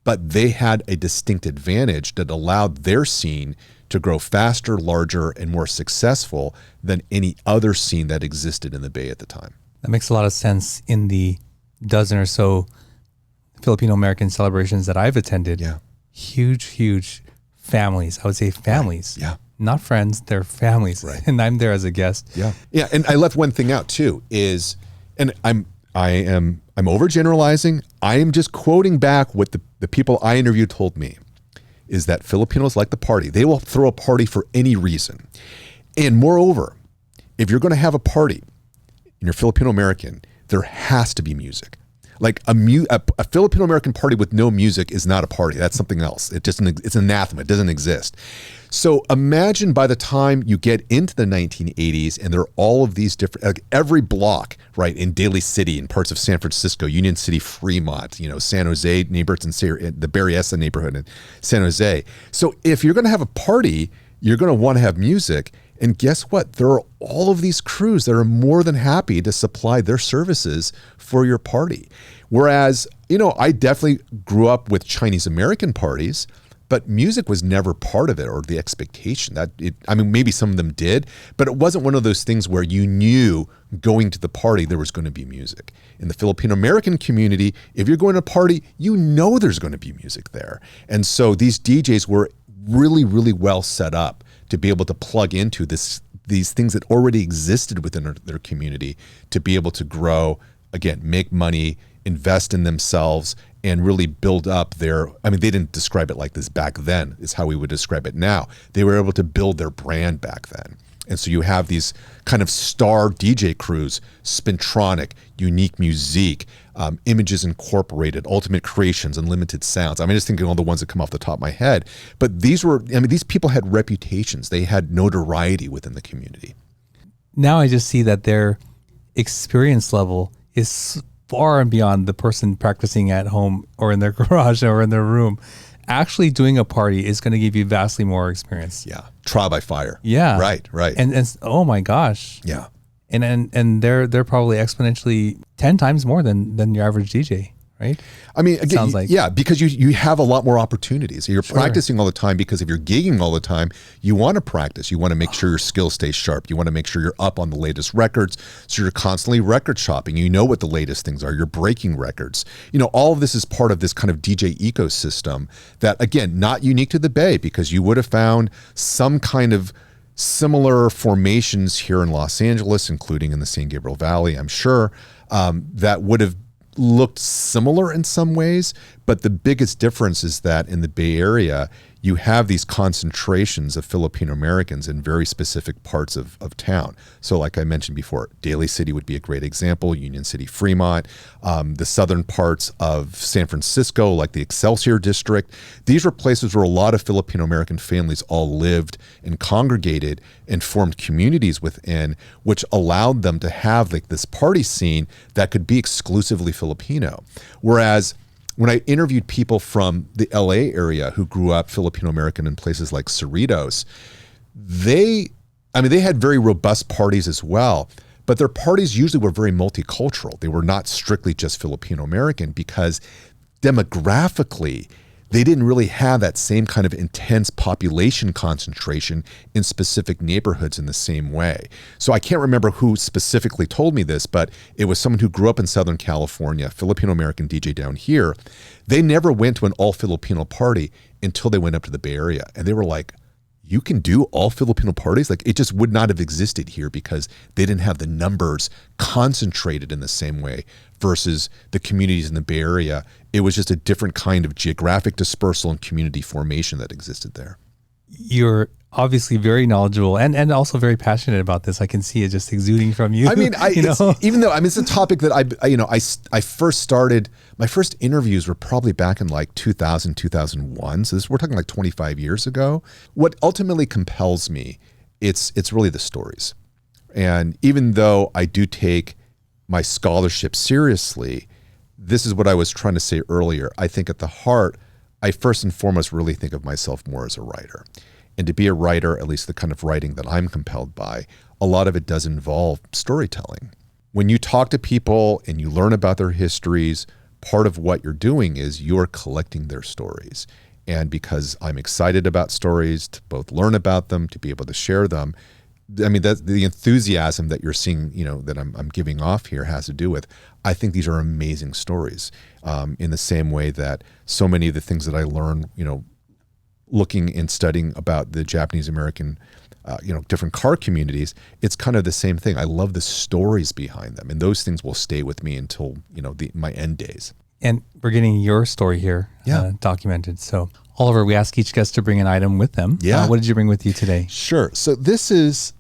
A: but they had a distinct advantage that allowed their scene to grow faster, larger, and more successful than any other scene that existed in the Bay at the time.
C: That makes a lot of sense in the dozen or so Filipino American celebrations that I've attended.
A: Yeah.
C: Huge families. I would say families.
A: Right. Yeah.
C: Not friends, they're families.
A: Right.
C: And I'm there as a guest.
A: Yeah. Yeah. And I left one thing out too, is, and I'm overgeneralizing. I am just quoting back what the people I interviewed told me, is that Filipinos like the party. They will throw a party for any reason. And moreover, if you're going to have a party and you're Filipino American, there has to be music. Like a Filipino American party with no music is not a party. That's something else. It's anathema. It doesn't exist. So imagine by the time you get into the 1980s and there are all of these different, like every block, right, in Daly City, in parts of San Francisco, Union City, Fremont, San Jose neighborhoods, and the Berryessa neighborhood in San Jose. So if you're going to have a party, you're going to want to have music. And guess what? There are all of these crews that are more than happy to supply their services for your party. Whereas, I definitely grew up with Chinese American parties, but music was never part of it or the expectation. Maybe some of them did, but it wasn't one of those things where you knew going to the party there was going to be music. In the Filipino American community, if you're going to a party, there's going to be music there. And so these DJs were really, really well set up to be able to plug into these things that already existed within their community, to be able to grow, again, make money, invest in themselves, and really build up they didn't describe it like this back then, is how we would describe it now. They were able to build their brand back then. And so you have these kind of star DJ crews, Spintronic, Unique Musique, Images Incorporated, Ultimate Creations, Unlimited Sounds. I'm just thinking all the ones that come off the top of my head. But these people had reputations. They had notoriety within the community.
C: Now I just see that their experience level is far and beyond the person practicing at home or in their garage or in their room. Actually doing a party is going to give you vastly more experience.
A: Yeah. Trial by fire.
C: Yeah.
A: Right.
C: And oh my gosh.
A: Yeah.
C: And they're probably exponentially 10 times more than your average DJ, right?
A: Again,
C: sounds like.
A: Yeah, because you have a lot more opportunities. You're practicing all the time, because if you're gigging all the time, you want to practice. You want to make sure your skills stay sharp. You want to make sure you're up on the latest records. So you're constantly record shopping. You know what the latest things are. You're breaking records. All of this is part of this kind of DJ ecosystem that, again, not unique to the Bay, because you would have found some kind of similar formations here in Los Angeles, including in the San Gabriel Valley, I'm sure, that would have looked similar in some ways. But the biggest difference is that in the Bay Area, you have these concentrations of Filipino Americans in very specific parts of town. So like I mentioned before, Daly City would be a great example, Union City, Fremont, the southern parts of San Francisco, like the Excelsior District. These were places where a lot of Filipino American families all lived and congregated and formed communities within, which allowed them to have like this party scene that could be exclusively Filipino. Whereas when I interviewed people from the LA area who grew up Filipino American in places like Cerritos, they had very robust parties as well, but their parties usually were very multicultural. They were not strictly just Filipino American because demographically, they didn't really have that same kind of intense population concentration in specific neighborhoods in the same way. So I can't remember who specifically told me this, but it was someone who grew up in Southern California, Filipino American DJ down here. They never went to an all Filipino party until they went up to the Bay Area. And they were like, you can do all Filipino parties? Like it just would not have existed here because they didn't have the numbers concentrated in the same way versus the communities in the Bay Area. It was just a different kind of geographic dispersal and community formation that existed there.
C: You're obviously very knowledgeable and also very passionate about this. I can see it just exuding from you.
A: I mean, even though it's a topic that I first started, my first interviews were probably back in like 2000, 2001. So we're talking like 25 years ago. What ultimately compels me, it's really the stories. And even though I do take my scholarship seriously, this is what I was trying to say earlier. I think at the heart, I first and foremost really think of myself more as a writer. And to be a writer, at least the kind of writing that I'm compelled by, a lot of it does involve storytelling. When you talk to people and you learn about their histories, part of what you're doing is you're collecting their stories. And because I'm excited about stories, to both learn about them, to be able to share them, I mean, that's the enthusiasm that you're seeing, that I'm giving off here has to do with, I think these are amazing stories, in the same way that so many of the things that I learn, looking and studying about the Japanese American, different car communities, it's kind of the same thing. I love the stories behind them, and those things will stay with me until, my end days.
C: And we're getting your story here documented. So Oliver, we ask each guest to bring an item with them.
A: Yeah.
C: What did you bring with you today?
A: Sure. So this is,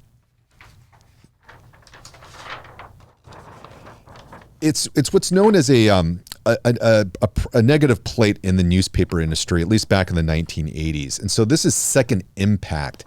A: it's what's known as a negative plate in the newspaper industry, at least back in the 1980s. And so this is Second Impact.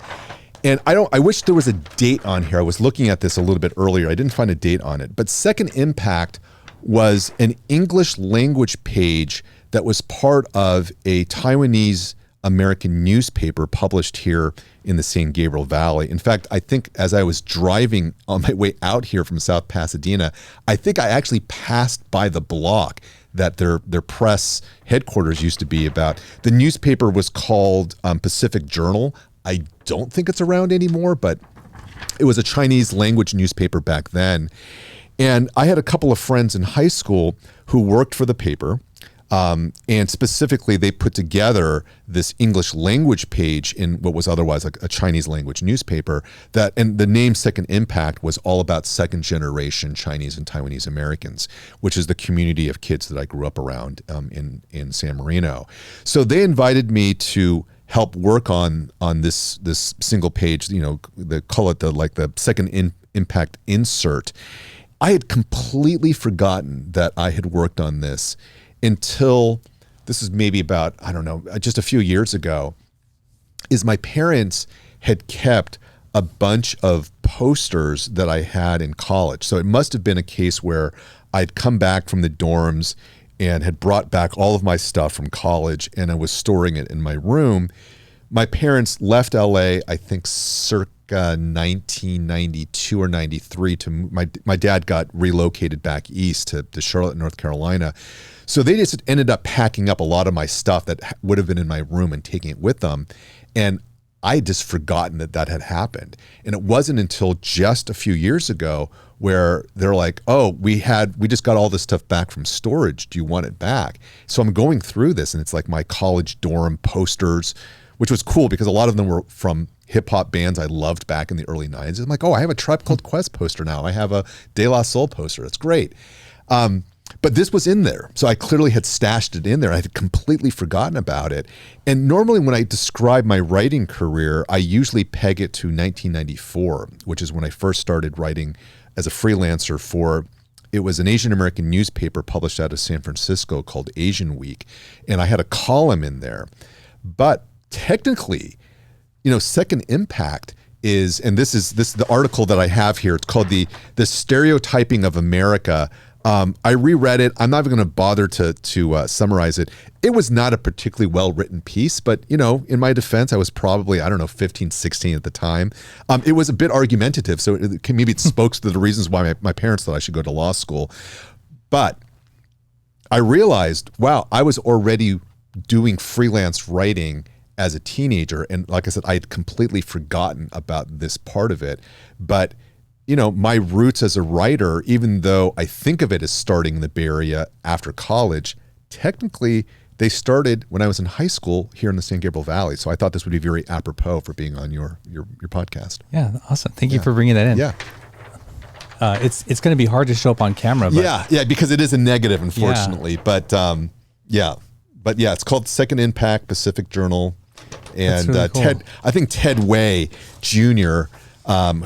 A: And I wish there was a date on here. I was looking at this a little bit earlier. I didn't find a date on it. But Second Impact was an English language page that was part of a Taiwanese American newspaper published here in the San Gabriel Valley. In fact, I think as I was driving on my way out here from South Pasadena, I think I actually passed by the block that their press headquarters used to be about. The newspaper was called Pacific Journal. I don't think it's around anymore, but it was a Chinese language newspaper back then. And I had a couple of friends in high school who worked for the paper. And specifically, they put together this English language page in what was otherwise a Chinese language newspaper. And the name Second Impact was all about second generation Chinese and Taiwanese Americans, which is the community of kids that I grew up around in San Marino. So they invited me to help work on this single page. They call it the Second Impact insert. I had completely forgotten that I had worked on this until this is maybe about, just a few years ago, is my parents had kept a bunch of posters that I had in college. So it must have been a case where I'd come back from the dorms and had brought back all of my stuff from college and I was storing it in my room. My parents left LA, I think circa 1992 or 93 my dad got relocated back east to Charlotte, North Carolina. So they just ended up packing up a lot of my stuff that would have been in my room and taking it with them. And I had just forgotten that had happened. And it wasn't until just a few years ago where they're like, oh, we just got all this stuff back from storage. Do you want it back? So I'm going through this and it's like my college dorm posters, which was cool because a lot of them were from hip hop bands I loved back in the early 90s. I'm like, oh, I have a Tribe Called Quest poster now. I have a De La Soul poster. It's great. But this was in there. So I clearly had stashed it in there. I had completely forgotten about it. And normally when I describe my writing career, I usually peg it to 1994, which is when I first started writing as a freelancer for, it was an Asian American newspaper published out of San Francisco called Asian Week. And I had a column in there. But technically, Second Impact is, and this is the article that I have here. It's called the Stereotyping of America. I reread it. I'm not even going to bother to summarize it. It was not a particularly well-written piece, but, in my defense, I was probably, 15, 16 at the time. It was a bit argumentative, so maybe it spoke to the reasons why my parents thought I should go to law school. But I realized, wow, I was already doing freelance writing as a teenager. And like I said, I had completely forgotten about this part of it. But my roots as a writer, even though I think of it as starting in the Bay Area after college, technically they started when I was in high school here in the San Gabriel Valley. So I thought this would be very apropos for being on your podcast.
C: Yeah, awesome. Thank you for bringing that in.
A: Yeah.
C: It's going to be hard to show up on camera. But
A: yeah, because it is a negative, unfortunately.
C: Yeah.
A: But it's called Second Impact, Pacific Journal. And
C: really cool.
A: I think Ted Way Jr.,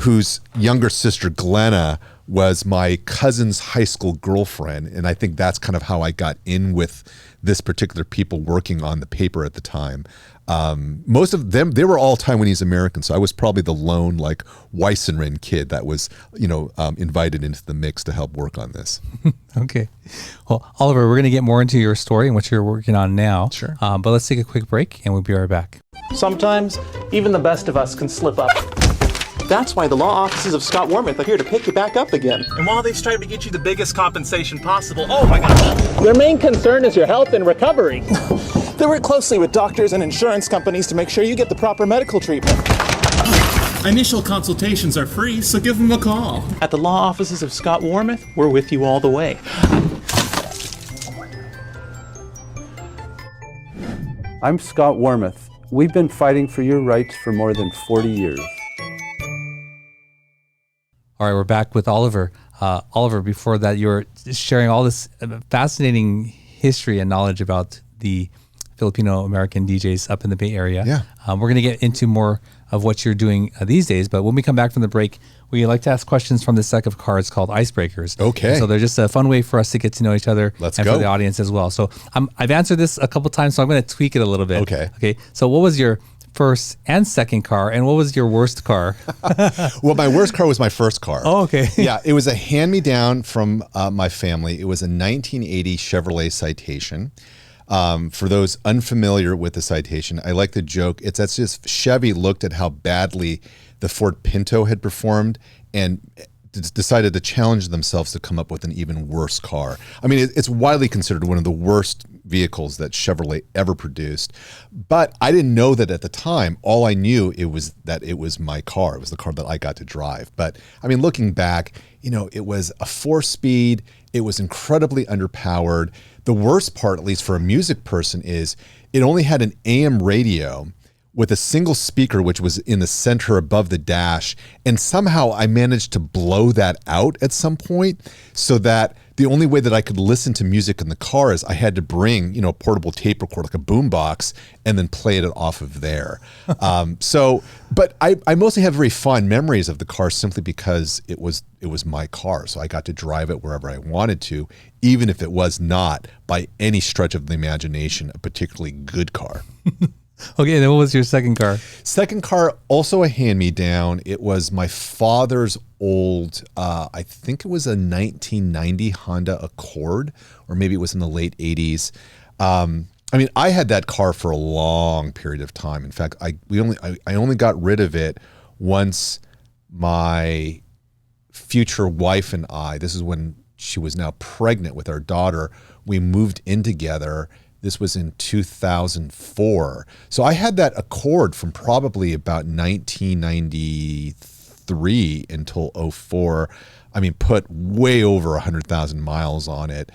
A: whose younger sister Glenna was my cousin's high school girlfriend. And I think that's kind of how I got in with this particular people working on the paper at the time. Most of them, they were all Taiwanese Americans. So I was probably the lone Weissenren kid that was, invited into the mix to help work on this.
C: Okay. Well, Oliver, we're going to get more into your story and what you're working on now.
A: Sure.
C: But let's take a quick break and we'll be right back.
I: Sometimes, even the best of us can slip up. That's why the law offices of Scott Wormuth are here to pick you back up again.
J: And while they strive to get you the biggest compensation possible, oh my gosh!
I: Their main concern is your health and recovery. They work closely with doctors and insurance companies to make sure you get the proper medical treatment.
J: Initial consultations are free, so give them a call.
I: At the law offices of Scott Wormuth, we're with you all the way.
K: I'm Scott Wormuth. We've been fighting for your rights for more than 40 years.
C: All right, we're back with Oliver. Oliver, before that, you were sharing all this fascinating history and knowledge about the Filipino American DJs up in the Bay Area.
A: Yeah.
C: We're going to get into more of what you're doing these days, but when we come back from the break, we like to ask questions from this deck of cards called Icebreakers.
A: Okay.
C: And so they're just a fun way for us to get to know each other
A: Let's
C: and
A: go.
C: for the audience as well. So I've answered this a couple times, so I'm going to tweak it a little bit.
A: Okay.
C: So what was your first and second car, and what was your worst car?
A: Well, my worst car was my first car.
C: Oh, okay.
A: Yeah, it was a hand-me-down from my family. It was a 1980 Chevrolet Citation. For those unfamiliar with the Citation, I like the joke. It's as if Chevy looked at how badly the Ford Pinto had performed and decided to challenge themselves to come up with an even worse car. I mean, it's widely considered one of the worst vehicles that Chevrolet ever produced. But I didn't know that at the time. All I knew it was my car. It was the car that I got to drive. But I mean, looking back, it was a 4-speed. It was incredibly underpowered. The worst part, at least for a music person, is it only had an AM radio with a single speaker, which was in the center above the dash. And somehow I managed to blow that out at some point so that the only way that I could listen to music in the car is I had to bring, a portable tape recorder, like a boombox, and then play it off of there. But I mostly have very fond memories of the car simply because it was my car. So I got to drive it wherever I wanted to, even if it was not by any stretch of the imagination a particularly good car.
C: Okay, then what was your second car?
A: Second car, also a hand-me-down. It was my father's old, I think it was a 1990 Honda Accord, or maybe it was in the late 80s. I had that car for a long period of time. In fact, I only got rid of it once my future wife and I, this is when she was now pregnant with our daughter, we moved in together. This was in 2004. So I had that Accord from probably about 1993 until 04. Put way over 100,000 miles on it.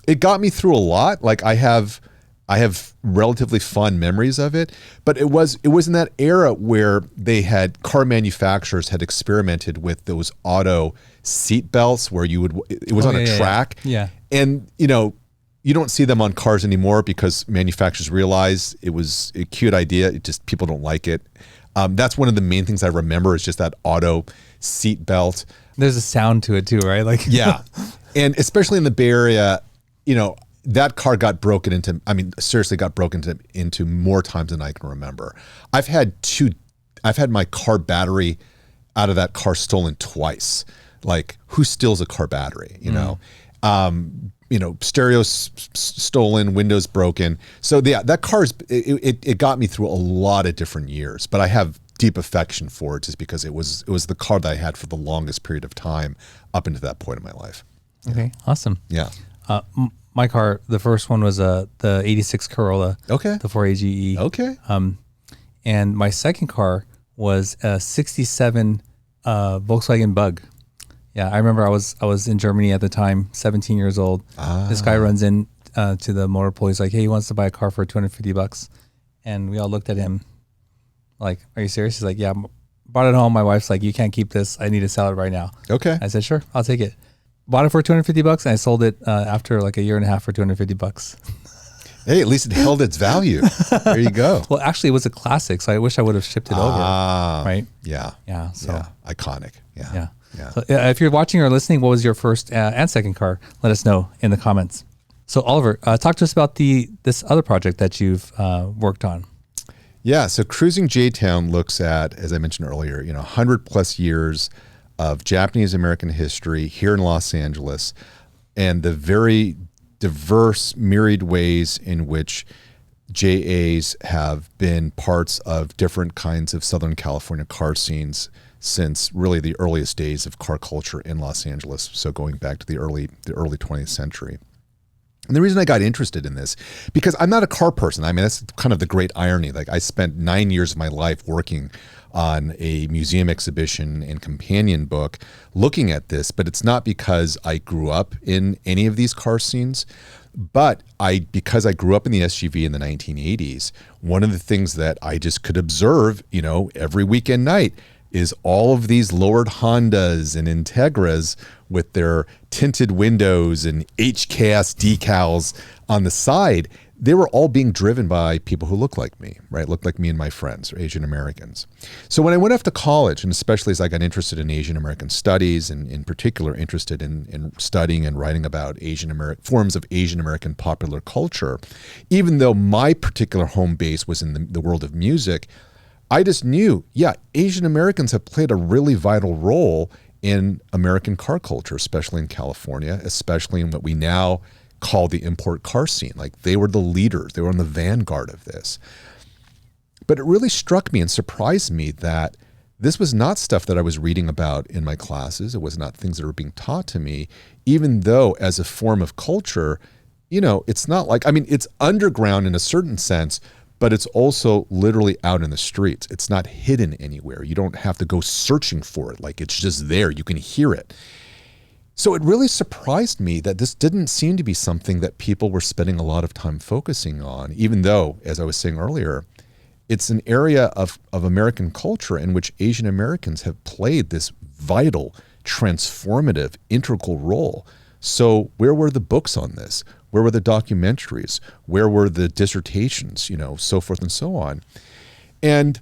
A: It got me through a lot. Like I have I have relatively fond memories of it, but it was in that era where car manufacturers had experimented with those auto seat belts where it was on a track.
C: Yeah.
A: And, you don't see them on cars anymore because manufacturers realize it was a cute idea. It just, people don't like it. That's one of the main things I remember is just that auto seat belt.
C: There's a sound to it too, right? Like,
A: yeah. And especially in the Bay Area, that car got broken into, seriously got broken into more times than I can remember. I've had my car battery out of that car stolen twice. Like, who steals a car battery, Stereos stolen, windows broken. So yeah, that car it got me through a lot of different years, but I have deep affection for it just because it was the car that I had for the longest period of time up into that point in my life.
C: Okay, awesome.
A: Yeah.
C: My car, the first one was the 86 Corolla.
A: Okay.
C: The 4AGE.
A: Okay.
C: And my second car was a 67 Volkswagen Bug. Yeah, I remember I was in Germany at the time, 17 years old. This guy runs in to the motor pool. He's like, hey, he wants to buy a car for $250. And we all looked at him like, are you serious? He's like, yeah, brought it home. My wife's like, you can't keep this. I need to sell it right now.
A: Okay.
C: I said, sure, I'll take it. Bought it for $250 and I sold it after like a year and a half for $250.
A: Hey, at least it held its value. There you go.
C: Well, actually, it was a classic, so I wish I would have shipped it over. Right?
A: Yeah.
C: Yeah. So
A: yeah. Iconic. Yeah.
C: Yeah.
A: Yeah.
C: So, if you're watching or listening, what was your first and second car? Let us know in the comments. So, Oliver, talk to us about this other project that you've worked on.
A: Yeah. So, Cruising J-Town looks at, as I mentioned earlier, 100 plus years of Japanese American history here in Los Angeles, and the very diverse, myriad ways in which JAs have been parts of different kinds of Southern California car scenes since really the earliest days of car culture in Los Angeles. So going back to the early 20th century. And the reason I got interested in this, because I'm not a car person. That's kind of the great irony. Like, I spent 9 years of my life working on a museum exhibition and companion book looking at this, but it's not because I grew up in any of these car scenes, but because I grew up in the SUV in the 1980s, one of the things that I just could observe, every weekend night is all of these lowered Hondas and Integras with their tinted windows and HKS decals on the side. They were all being driven by people who look like me, right? Looked like me and my friends, or Asian Americans. So when I went off to college, and especially as I got interested in Asian American studies, and in particular interested in studying and writing about forms of Asian American popular culture, even though my particular home base was in the world of music, I just knew, Asian Americans have played a really vital role in American car culture, especially in California, especially in what we now call the import car scene. Like, they were the leaders, they were on the vanguard of this. But it really struck me and surprised me that this was not stuff that I was reading about in my classes. It was not things that were being taught to me, even though as a form of culture, it's not like, it's underground in a certain sense, but it's also literally out in the streets. It's not hidden anywhere. You don't have to go searching for it. Like, it's just there. You can hear it. So it really surprised me that this didn't seem to be something that people were spending a lot of time focusing on, even though, as I was saying earlier, it's an area of American culture in which Asian Americans have played this vital, transformative, integral role. So where were the books on this? Where were the documentaries? Where were the dissertations, so forth and so on? And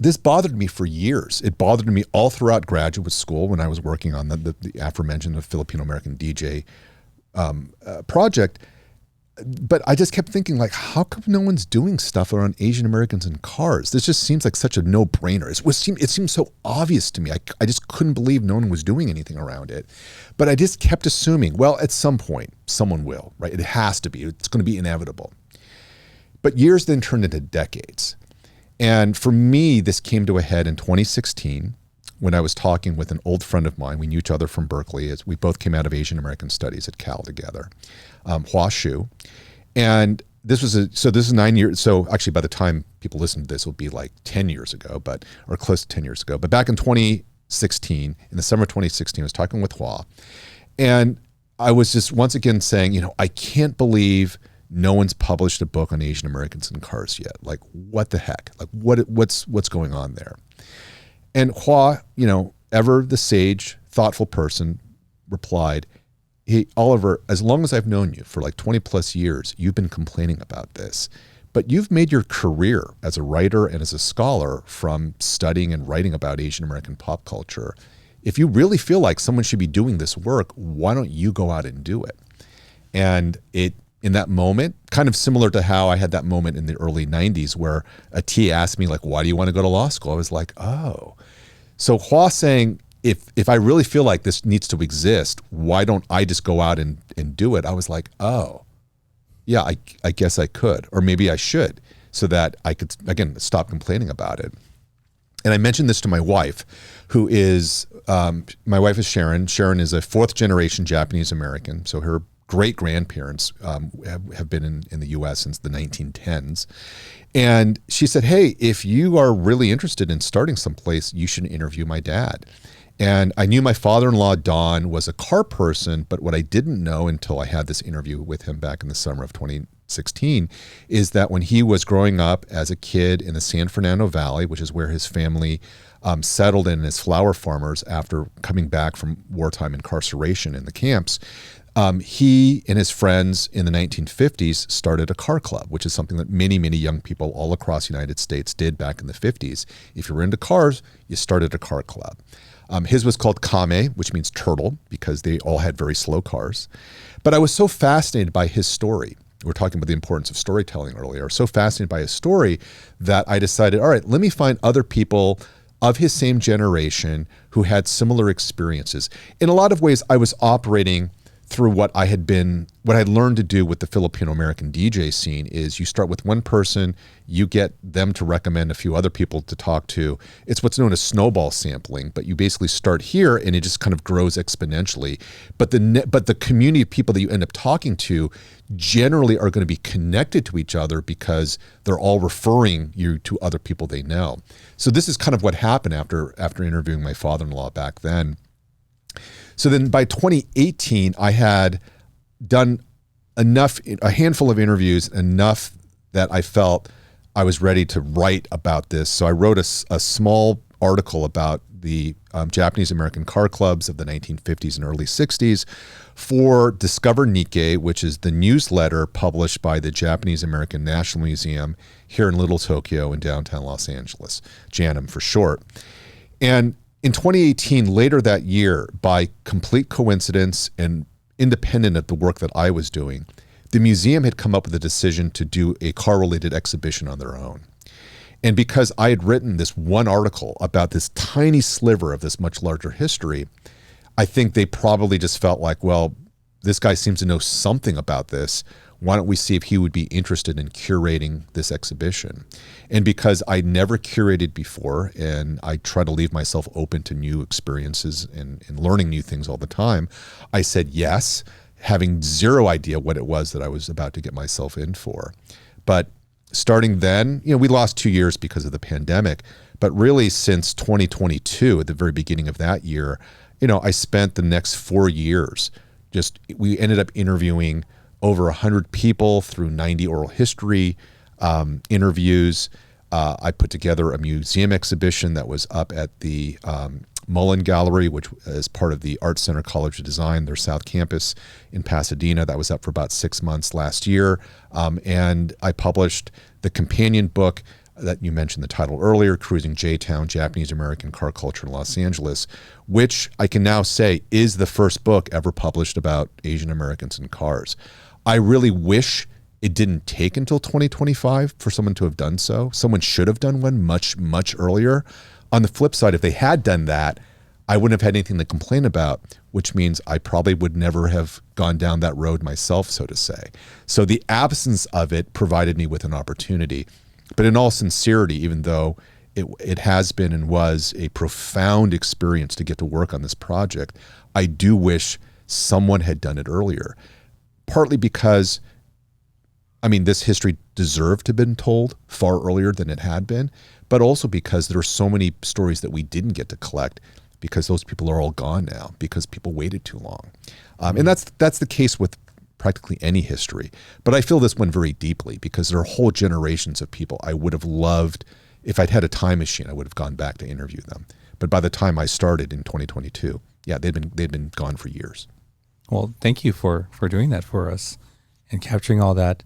A: this bothered me for years. It bothered me all throughout graduate school when I was working on the aforementioned Filipino American DJ project. But I just kept thinking, like, how come no one's doing stuff around Asian Americans in cars? This just seems like such a no-brainer. It seemed so obvious to me. I just couldn't believe no one was doing anything around it. But I just kept assuming, well, at some point, someone will, right? It has to be. It's going to be inevitable. But years then turned into decades. And for me, this came to a head in 2016 when I was talking with an old friend of mine. We knew each other from Berkeley, as we both came out of Asian American Studies at Cal together, Hua Shu. And this is 9 years. So actually, by the time people listen to this, it'll be like 10 years ago, or close to 10 years ago. But back in 2016, in the summer of 2016, I was talking with Hua. And I was just once again saying, I can't believe no one's published a book on Asian Americans in cars yet. Like, what the heck? Like, what's going on there? And Hua, ever the sage, thoughtful person, replied, "Hey, Oliver, as long as I've known you, for like 20 plus years, you've been complaining about this. But you've made your career as a writer and as a scholar from studying and writing about Asian American pop culture. If you really feel like someone should be doing this work, why don't you go out and do it?" And in that moment, kind of similar to how I had that moment in the early 90s where a T asked me, like, why do you want to go to law school? I was like, oh. So Hua saying, if I really feel like this needs to exist, why don't I just go out and do it? I was like, oh, yeah, I guess I could, or maybe I should, so that I could, again, stop complaining about it. And I mentioned this to my wife, who is, my wife is Sharon. Sharon is a fourth generation Japanese American. So her great grandparents have been in the US since the 1910s. And she said, hey, if you are really interested in starting someplace, you should interview my dad. And I knew my father-in-law, Don, was a car person, but what I didn't know until I had this interview with him back in the summer of 2016 is that when he was growing up as a kid in the San Fernando Valley, which is where his family settled in as flower farmers after coming back from wartime incarceration in the camps, he and his friends in the 1950s started a car club, which is something that many, many young people all across the United States did back in the 50s. If you were into cars, you started a car club. His was called Kame, which means turtle, because they all had very slow cars. But I was so fascinated by his story. We were talking about the importance of storytelling earlier. So fascinated by his story that I decided, all right, let me find other people of his same generation who had similar experiences. In a lot of ways, I was operating through what I had learned to do with the Filipino American DJ scene is you start with one person, you get them to recommend a few other people to talk to. It's what's known as snowball sampling, but you basically start here and it just kind of grows exponentially. But the community of people that you end up talking to generally are going to be connected to each other because they're all referring you to other people they know. So this is kind of what happened after interviewing my father-in-law back then. So then by 2018, I had done a handful of interviews, enough that I felt I was ready to write about this. So I wrote a small article about the Japanese American car clubs of the 1950s and early 60s for Discover Nikkei, which is the newsletter published by the Japanese American National Museum here in Little Tokyo in downtown Los Angeles, JANM for short. And in 2018, later that year, by complete coincidence and independent of the work that I was doing, the museum had come up with a decision to do a car-related exhibition on their own. And because I had written this one article about this tiny sliver of this much larger history, I think they probably just felt like, well, this guy seems to know something about this. Why don't we see if he would be interested in curating this exhibition? And because I never curated before and I try to leave myself open to new experiences and learning new things all the time, I said yes, having zero idea what it was that I was about to get myself in for. But starting then, we lost 2 years because of the pandemic, but really since 2022, at the very beginning of that year, I spent the next 4 years we ended up interviewing over 100 people through 90 oral history interviews. I put together a museum exhibition that was up at the Mullen Gallery, which is part of the ArtCenter College of Design, their South Campus in Pasadena. That was up for about 6 months last year. And I published the companion book that you mentioned the title earlier, Cruising J-Town, Japanese American Car Culture in Los Angeles, which I can now say is the first book ever published about Asian Americans in cars. I really wish it didn't take until 2025 for someone to have done so. Someone should have done one much, much earlier. On the flip side, if they had done that, I wouldn't have had anything to complain about, which means I probably would never have gone down that road myself, so to say. So the absence of it provided me with an opportunity. But in all sincerity, even though it has been and was a profound experience to get to work on this project, I do wish someone had done it earlier. Partly because, this history deserved to have been told far earlier than it had been, but also because there are so many stories that we didn't get to collect because those people are all gone now because people waited too long. And that's the case with practically any history. But I feel this one very deeply because there are whole generations of people I would have loved. If I'd had a time machine, I would have gone back to interview them. But by the time I started in 2022, yeah, they'd been gone for years.
C: Well, thank you for doing that for us and capturing all that.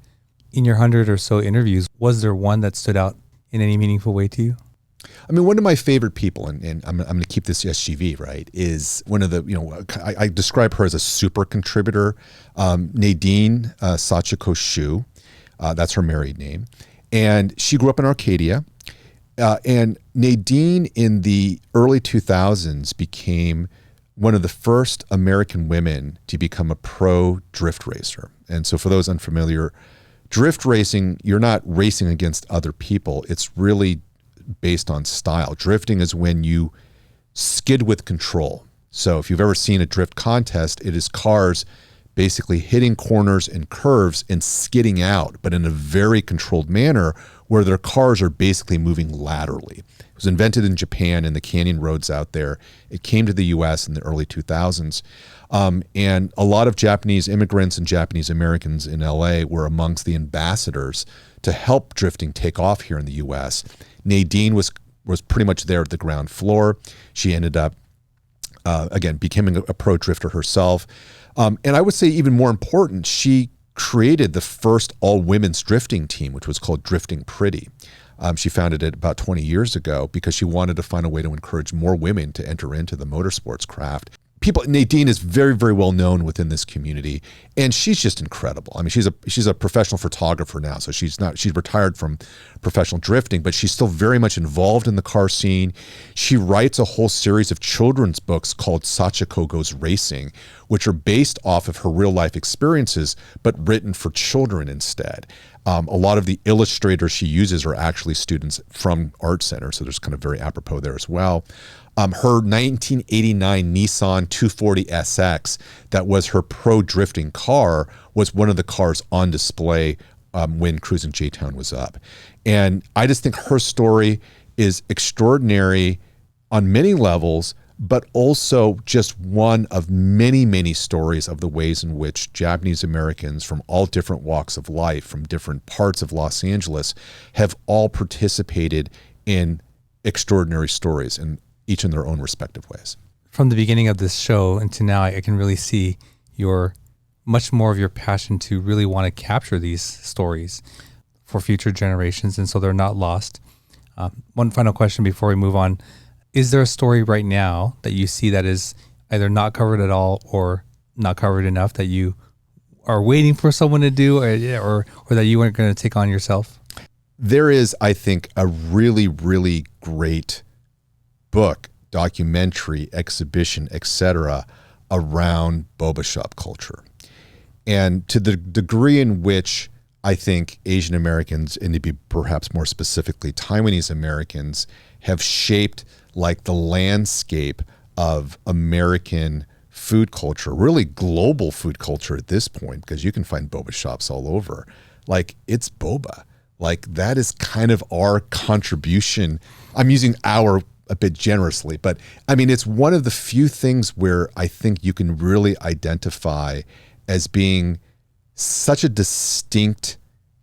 C: In your 100 or so interviews, was there one that stood out in any meaningful way to you?
A: I mean, one of my favorite people, and I'm going to keep this SGV, right, is one of the, I describe her as a super contributor, Nadine Sachiko Shu. That's her married name. And she grew up in Arcadia. And Nadine in the early 2000s became one of the first American women to become a pro drift racer. And so for those unfamiliar, drift racing, you're not racing against other people. It's really based on style. Drifting is when you skid with control. So if you've ever seen a drift contest, it is cars basically hitting corners and curves and skidding out, but in a very controlled manner where their cars are basically moving laterally. It was invented in Japan in the canyon roads out there. It came to the US in the early 2000s. And a lot of Japanese immigrants and Japanese Americans in LA were amongst the ambassadors to help drifting take off here in the US. Nadine was pretty much there at the ground floor. She ended up, again, becoming a pro drifter herself. And I would say even more important, she created the first all-women's drifting team, which was called Drifting Pretty. She founded it about 20 years ago because she wanted to find a way to encourage more women to enter into the motorsports craft. Nadine is very, very well known within this community, and she's just incredible. I mean, she's a professional photographer now, so she's retired from professional drifting, but she's still very much involved in the car scene. She writes a whole series of children's books called Sachiko Goes Racing, which are based off of her real life experiences, but written for children instead. A lot of the illustrators she uses are actually students from ArtCenter, so there's kind of very apropos there as well. Her 1989 Nissan 240 SX, that was her pro drifting car, was one of the cars on display when Cruising J-Town was up. And I just think her story is extraordinary on many levels, but also just one of many, many stories of the ways in which Japanese Americans from all different walks of life, from different parts of Los Angeles, have all participated in extraordinary stories, and each in their own respective ways.
C: From the beginning of this show until now, I can really see much more of your passion to really want to capture these stories for future generations, and so they're not lost. One final question before we move on. Is there a story right now that you see that is either not covered at all or not covered enough that you are waiting for someone to do or that you weren't going to take on yourself?
A: There is, I think, a really, really great book, documentary, exhibition, etc., around boba shop culture. And to the degree in which I think Asian Americans, and to be perhaps more specifically Taiwanese Americans, have shaped like the landscape of American food culture, really global food culture at this point, because you can find boba shops all over. Like, it's boba. Like, that is kind of our contribution. I'm using our a bit generously, but I mean, it's one of the few things where I think you can really identify as being such a distinct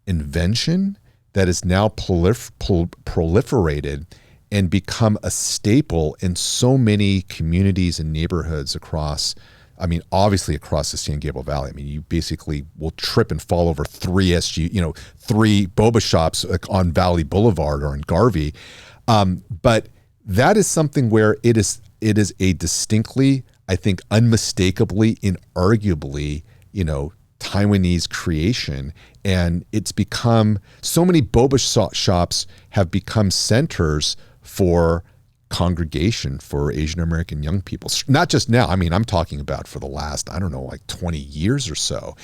A: invention that is now proliferated and become a staple in so many communities and neighborhoods across, I mean, obviously across the San Gabriel Valley. I mean, you basically will trip and fall over three boba shops on Valley Boulevard or in Garvey. But that is something where it is a distinctly, I think, unmistakably, inarguably, Taiwanese creation. And it's become, so many boba shops have become centers for congregation for Asian American young people. Not just now. I mean, I'm talking about for the last, 20 years or so.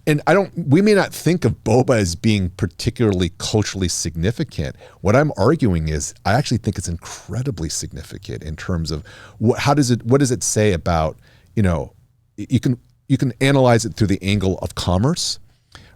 A: And we may not think of boba as being particularly culturally significant. What I'm arguing is I actually think it's incredibly significant in terms of what does it say about, you can analyze it through the angle of commerce,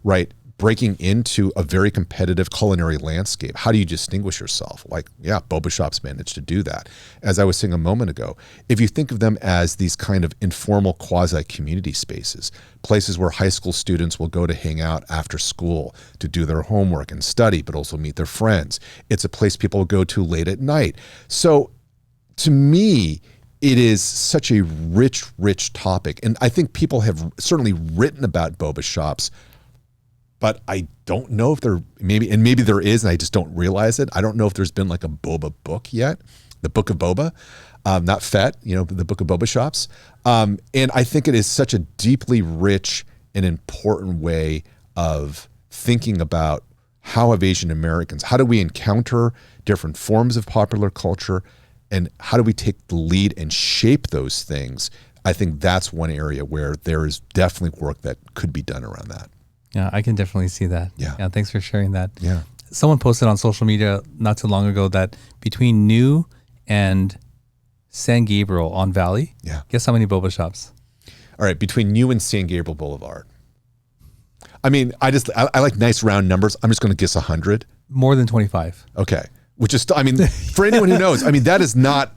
A: right? breaking into a very competitive culinary landscape. How do you distinguish yourself? Like, yeah, boba shops managed to do that. As I was saying a moment ago, if you think of them as these kind of informal quasi-community spaces, places where high school students will go to hang out after school to do their homework and study, but also meet their friends. It's a place people go to late at night. So to me, it is such a rich topic. And I think people have certainly written about boba shops, but I don't know if maybe there is, and I just don't realize it. I don't know if there's been like a boba book yet, the Book of Boba, not FET, the Book of Boba Shops. And I think it is such a deeply rich and important way of thinking about how have Asian Americans, how do we encounter different forms of popular culture, and how do we take the lead and shape those things? I think that's one area where there is definitely work that could be done around that.
C: Yeah, I can definitely see that.
A: Yeah.
C: Thanks for sharing that.
A: Yeah.
C: Someone posted on social media not too long ago that between New and San Gabriel on Valley, guess how many boba shops?
A: All right, between New and San Gabriel Boulevard. I mean, I like nice round numbers. I'm just going to guess 100.
C: More than 25.
A: Okay. Which is, I mean, for anyone who knows, I mean, that is not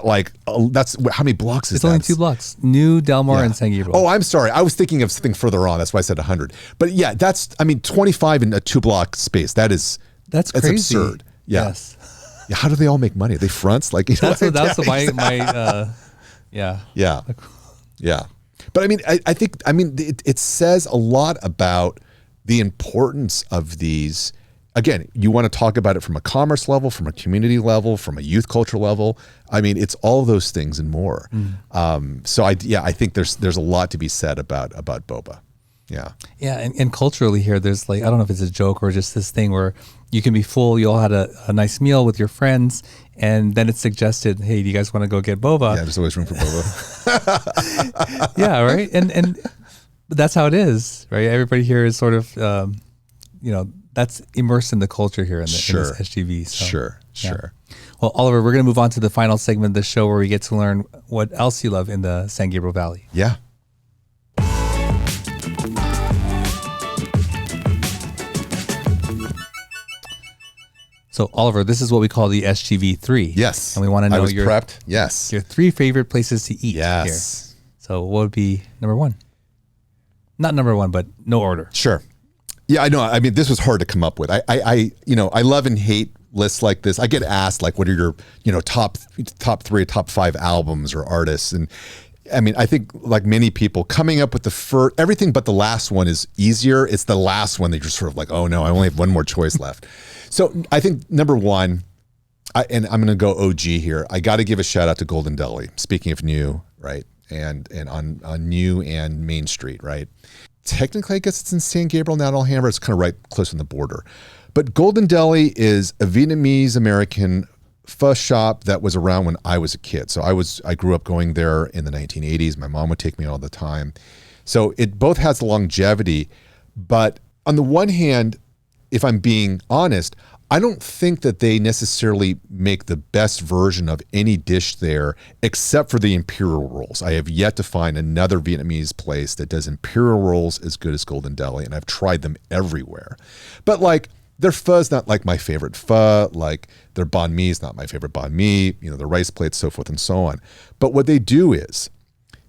A: like, that's, how many blocks is that?
C: It's only 2 blocks. New, Delmar, and San Gabriel.
A: Oh, I'm sorry. I was thinking of something further on. That's why I said 100. But yeah, 25 in a 2-block space. That's
C: crazy.
A: Absurd. Yeah.
C: Yes.
A: Yeah. How do they all make money? Are they fronts? Like,
C: that's
A: Yeah. Yeah. But I mean, I think it says a lot about the importance of these. Again, you want to talk about it from a commerce level, from a community level, from a youth culture level. I mean, it's all those things and more. So I think there's a lot to be said about boba. Yeah.
C: Yeah, and culturally here, there's like, I don't know if it's a joke or just this thing where you can be full, you all had a nice meal with your friends, and then it's suggested, hey, do you guys want to go get boba?
A: Yeah, there's always room for boba.
C: Yeah, right? And that's how it is, right? Everybody here is sort of, that's immersed in the culture here in this SGV. So,
A: Sure.
C: Well, Oliver, we're going to move on to the final segment of the show where we get to learn what else you love in the San Gabriel Valley.
A: Yeah.
C: So, Oliver, this is what we call the SGV3.
A: Yes.
C: And we want to know
A: prepped. Yes.
C: Your 3 favorite places to eat
A: here.
C: So, what would be number 1? Not number 1, but no order.
A: Sure. Yeah, I know. I mean, this was hard to come up with. I love and hate lists like this. I get asked like, what are your, top 3, top 5 albums or artists? And I mean, I think like many people coming up with everything but the last one is easier. It's the last one that you're sort of like, oh no, I only have one more choice left. So I think number 1, and I'm going to go OG here. I got to give a shout out to Golden Deli. Speaking of New, right? And on New and Main Street, right? Technically, I guess it's in San Gabriel, not Alhambra. It's kind of right close on the border. But Golden Deli is a Vietnamese-American pho shop that was around when I was a kid. So I grew up going there in the 1980s. My mom would take me all the time. So it both has longevity. But on the one hand, if I'm being honest, I don't think that they necessarily make the best version of any dish there except for the imperial rolls. I have yet to find another Vietnamese place that does imperial rolls as good as Golden Deli, and I've tried them everywhere. But like their pho is not like my favorite pho, like their banh mi is not my favorite banh mi, their rice plates, so forth and so on. But what they do is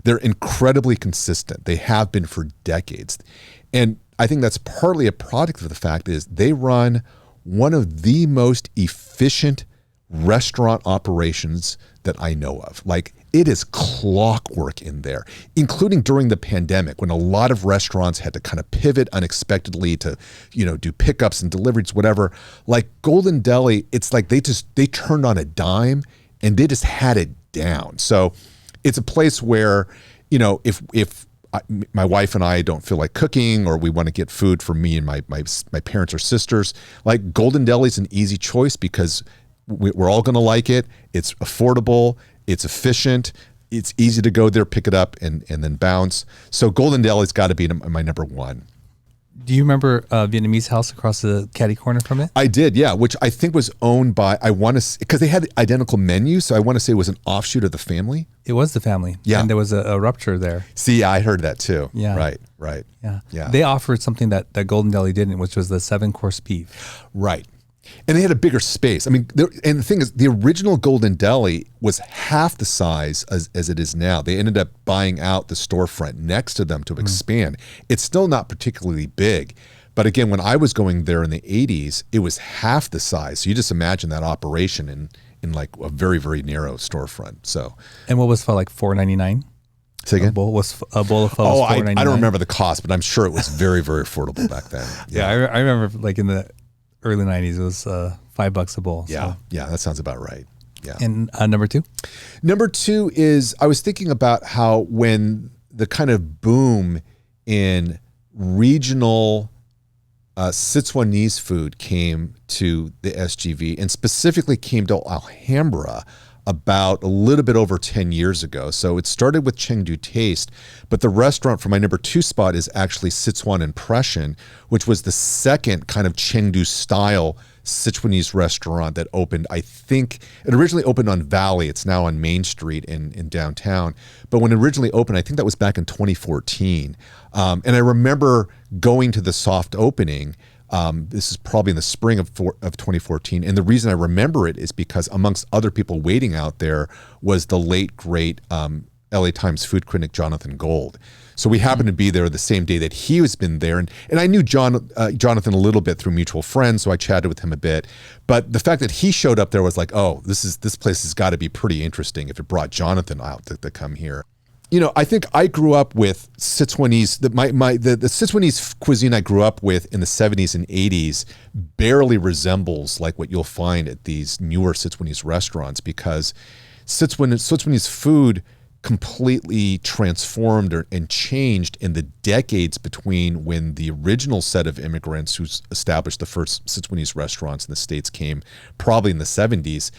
A: they're incredibly consistent. They have been for decades. And I think that's partly a product of the fact is they run one of the most efficient restaurant operations that I know of. Like it is clockwork in there, including during the pandemic when a lot of restaurants had to kind of pivot unexpectedly to, do pickups and deliveries, whatever. Like Golden Deli, it's like they turned on a dime and they just had it down. So it's a place where, if my wife and I don't feel like cooking or we want to get food for me and my parents or sisters, like Golden Deli is an easy choice because we're all going to like it. It's affordable. It's efficient. It's easy to go there, pick it up and then bounce. So Golden Deli's got to be my number 1.
C: Do you remember Vietnamese house across the caddy corner from it?
A: I did, yeah, which I think was owned by, because they had identical menus, so I want to say it was an offshoot of the family.
C: It was the family.
A: Yeah.
C: And there was a rupture there.
A: See, I heard that too.
C: Yeah.
A: Right.
C: Yeah. They offered something that Golden Deli didn't, which was the 7-course beef.
A: Right. And they had a bigger space. I mean, and the thing is, the original Golden Deli was half the size as it is now. They ended up buying out the storefront next to them to expand. It's still not particularly big. But again, when I was going there in the 80s, it was half the size. So you just imagine that operation in like a very, very narrow storefront. So. And
C: what was for like $4.99?
A: Say again?
C: A bowl of pho was $4.99.
A: I don't remember the cost, but I'm sure it was very, very affordable back then.
C: Yeah, I remember like in the early 90s, it was $5 a bowl.
A: Yeah,
C: so.
A: Yeah, that sounds about right. Yeah.
C: And number 2?
A: Number 2 is, I was thinking about how when the kind of boom in regional Sichuanese food came to the SGV, and specifically came to Alhambra about a little bit over 10 years ago. So it started with Chengdu Taste, but the restaurant for my number 2 spot is actually Sichuan Impression, which was the second kind of Chengdu style Sichuanese restaurant that opened. I think it originally opened on Valley. It's now on Main Street in downtown. But when it originally opened, I think that was back in 2014. And I remember going to the soft opening. This is probably in the spring of 2014. And the reason I remember it is because amongst other people waiting out there was the late, great LA Times food critic Jonathan Gold. So we happened to be there the same day that he has been there. And I knew Jonathan a little bit through mutual friends, so I chatted with him a bit. But the fact that he showed up there was like, oh, this place has got to be pretty interesting if it brought Jonathan out to come here. You know, I think I grew up with Sichuanese. The Sichuanese cuisine I grew up with in the 70s and 80s barely resembles like what you'll find at these newer Sichuanese restaurants, because Sichuanese food completely transformed and changed in the decades between when the original set of immigrants who established the first Sichuanese restaurants in the States came, probably in the 70s.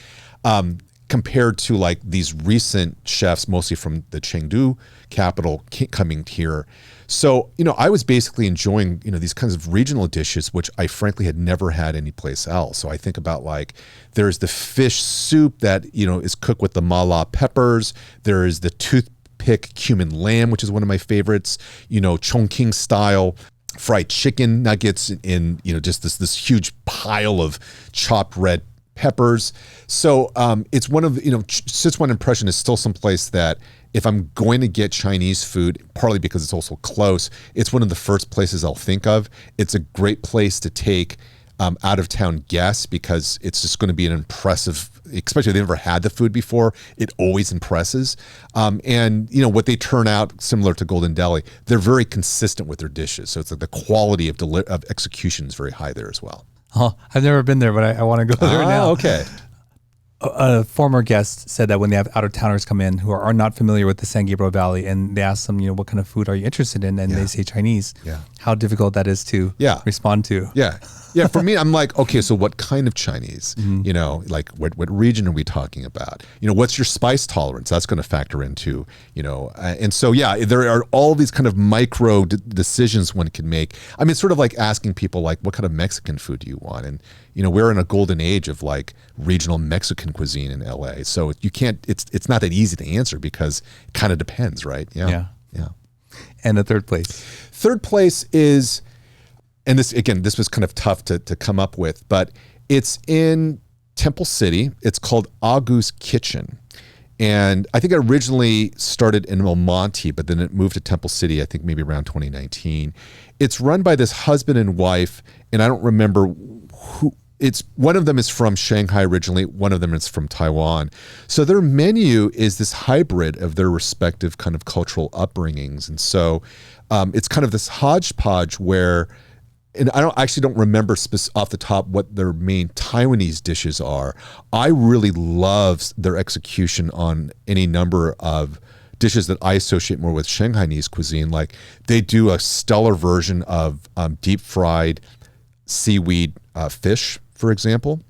A: Compared to like these recent chefs, mostly from the Chengdu capital, coming here. So, you know, I was basically enjoying, you know, these kinds of regional dishes, which I frankly had never had anyplace else. So I think about like, there's the fish soup that, you know, is cooked with the mala peppers. There is the toothpick cumin lamb, which is one of my favorites, you know, Chongqing style fried chicken nuggets in, you know, just this huge pile of chopped red peppers. So it's one of the, you know, Sichuan Impression is still someplace that if I'm going to get Chinese food, partly because it's also close, it's one of the first places I'll think of. It's a great place to take out-of-town guests, because it's just going to be an impressive, especially if they've never had the food before, it always impresses. And, you know, what they turn out, similar to Golden Deli, they're very consistent with their dishes. So it's like the quality of execution is very high there as well.
C: Oh, I've never been there, but I want to go there now.
A: Okay.
C: A former guest said that when they have out-of-towners come in who are not familiar with the San Gabriel Valley, and they ask them, you know, what kind of food are you interested in? And they say Chinese. Yeah. How difficult that is to respond to.
A: Yeah. Yeah. For me, I'm like, okay, so what kind of Chinese? You know, like what region are we talking about? You know, what's your spice tolerance? That's going to factor into, you know, and so, yeah, there are all these kind of micro decisions one can make. I mean, it's sort of like asking people like, what kind of Mexican food do you want? And, you know, we're in a golden age of like regional Mexican cuisine in LA. So you can't, it's not that easy to answer, because it kind of depends, right? Yeah.
C: And the third place?
A: Third place is, and this was kind of tough to come up with, but it's in Temple City. It's called Agu's Kitchen. And I think it originally started in El Monte, but then it moved to Temple City, I think maybe around 2019. It's run by this husband and wife, and I don't remember who. One of them is from Shanghai originally, one of them is from Taiwan. So their menu is this hybrid of their respective kind of cultural upbringings. And so it's kind of this hodgepodge where, and I don't remember off the top what their main Taiwanese dishes are. I really love their execution on any number of dishes that I associate more with Shanghainese cuisine. Like they do a stellar version of deep fried seaweed fish, for example.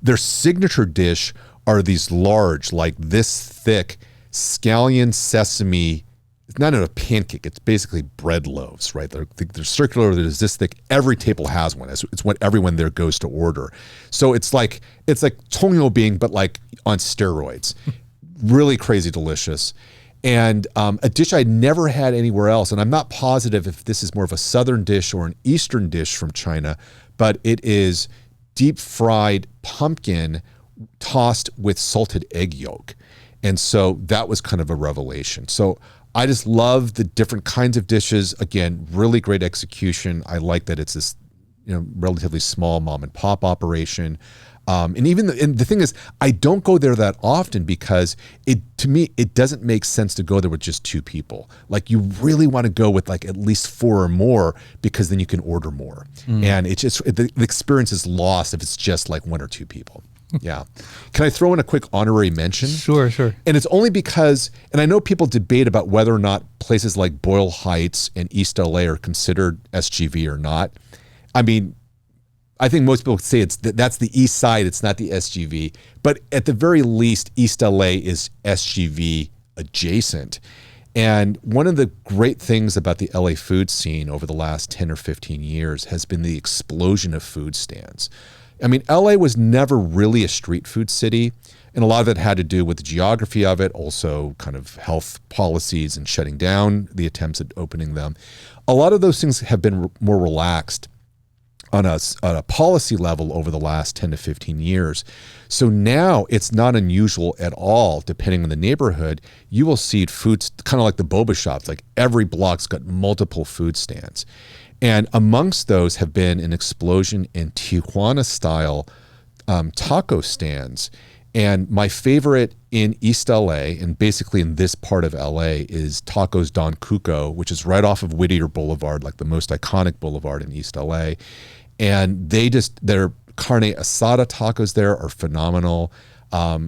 A: Their signature dish are these large, like this thick, scallion sesame it's not a pancake. It's basically bread loaves, right? They're circular. They're this thick. Every table has one. It's what everyone there goes to order. So it's like tongyobing, but like on steroids. Really crazy delicious. And a dish I never had anywhere else, and I'm not positive if this is more of a southern dish or an eastern dish from China, but it is deep fried pumpkin tossed with salted egg yolk. And so that was kind of a revelation. So I just love the different kinds of dishes. Again, really great execution. I like that it's this, relatively small mom and pop operation. And even the thing is, I don't go there that often because to me, it doesn't make sense to go there with just 2 people. Like you really want to go with like at least 4 or more because then you can order more. And it's just, the experience is lost if it's just like 1 or 2 people. Yeah. Can I throw in a quick honorary mention?
C: Sure.
A: And it's only because, and I know people debate about whether or not places like Boyle Heights and East LA are considered SGV or not. I mean, I think most people say that's the East Side, it's not the SGV. But at the very least, East LA is SGV adjacent. And one of the great things about the LA food scene over the last 10 or 15 years has been the explosion of food stands. I mean, LA was never really a street food city, and a lot of it had to do with the geography of it, also kind of health policies and shutting down the attempts at opening them. A lot of those things have been more relaxed on a policy level over the last 10 to 15 years. So now it's not unusual at all, depending on the neighborhood, you will see foods kind of like the boba shops, like every block's got multiple food stands. And amongst those have been an explosion in Tijuana-style taco stands. And my favorite in East LA, and basically in this part of LA, is Tacos Don Cuco, which is right off of Whittier Boulevard, like the most iconic boulevard in East LA. And their carne asada tacos there are phenomenal.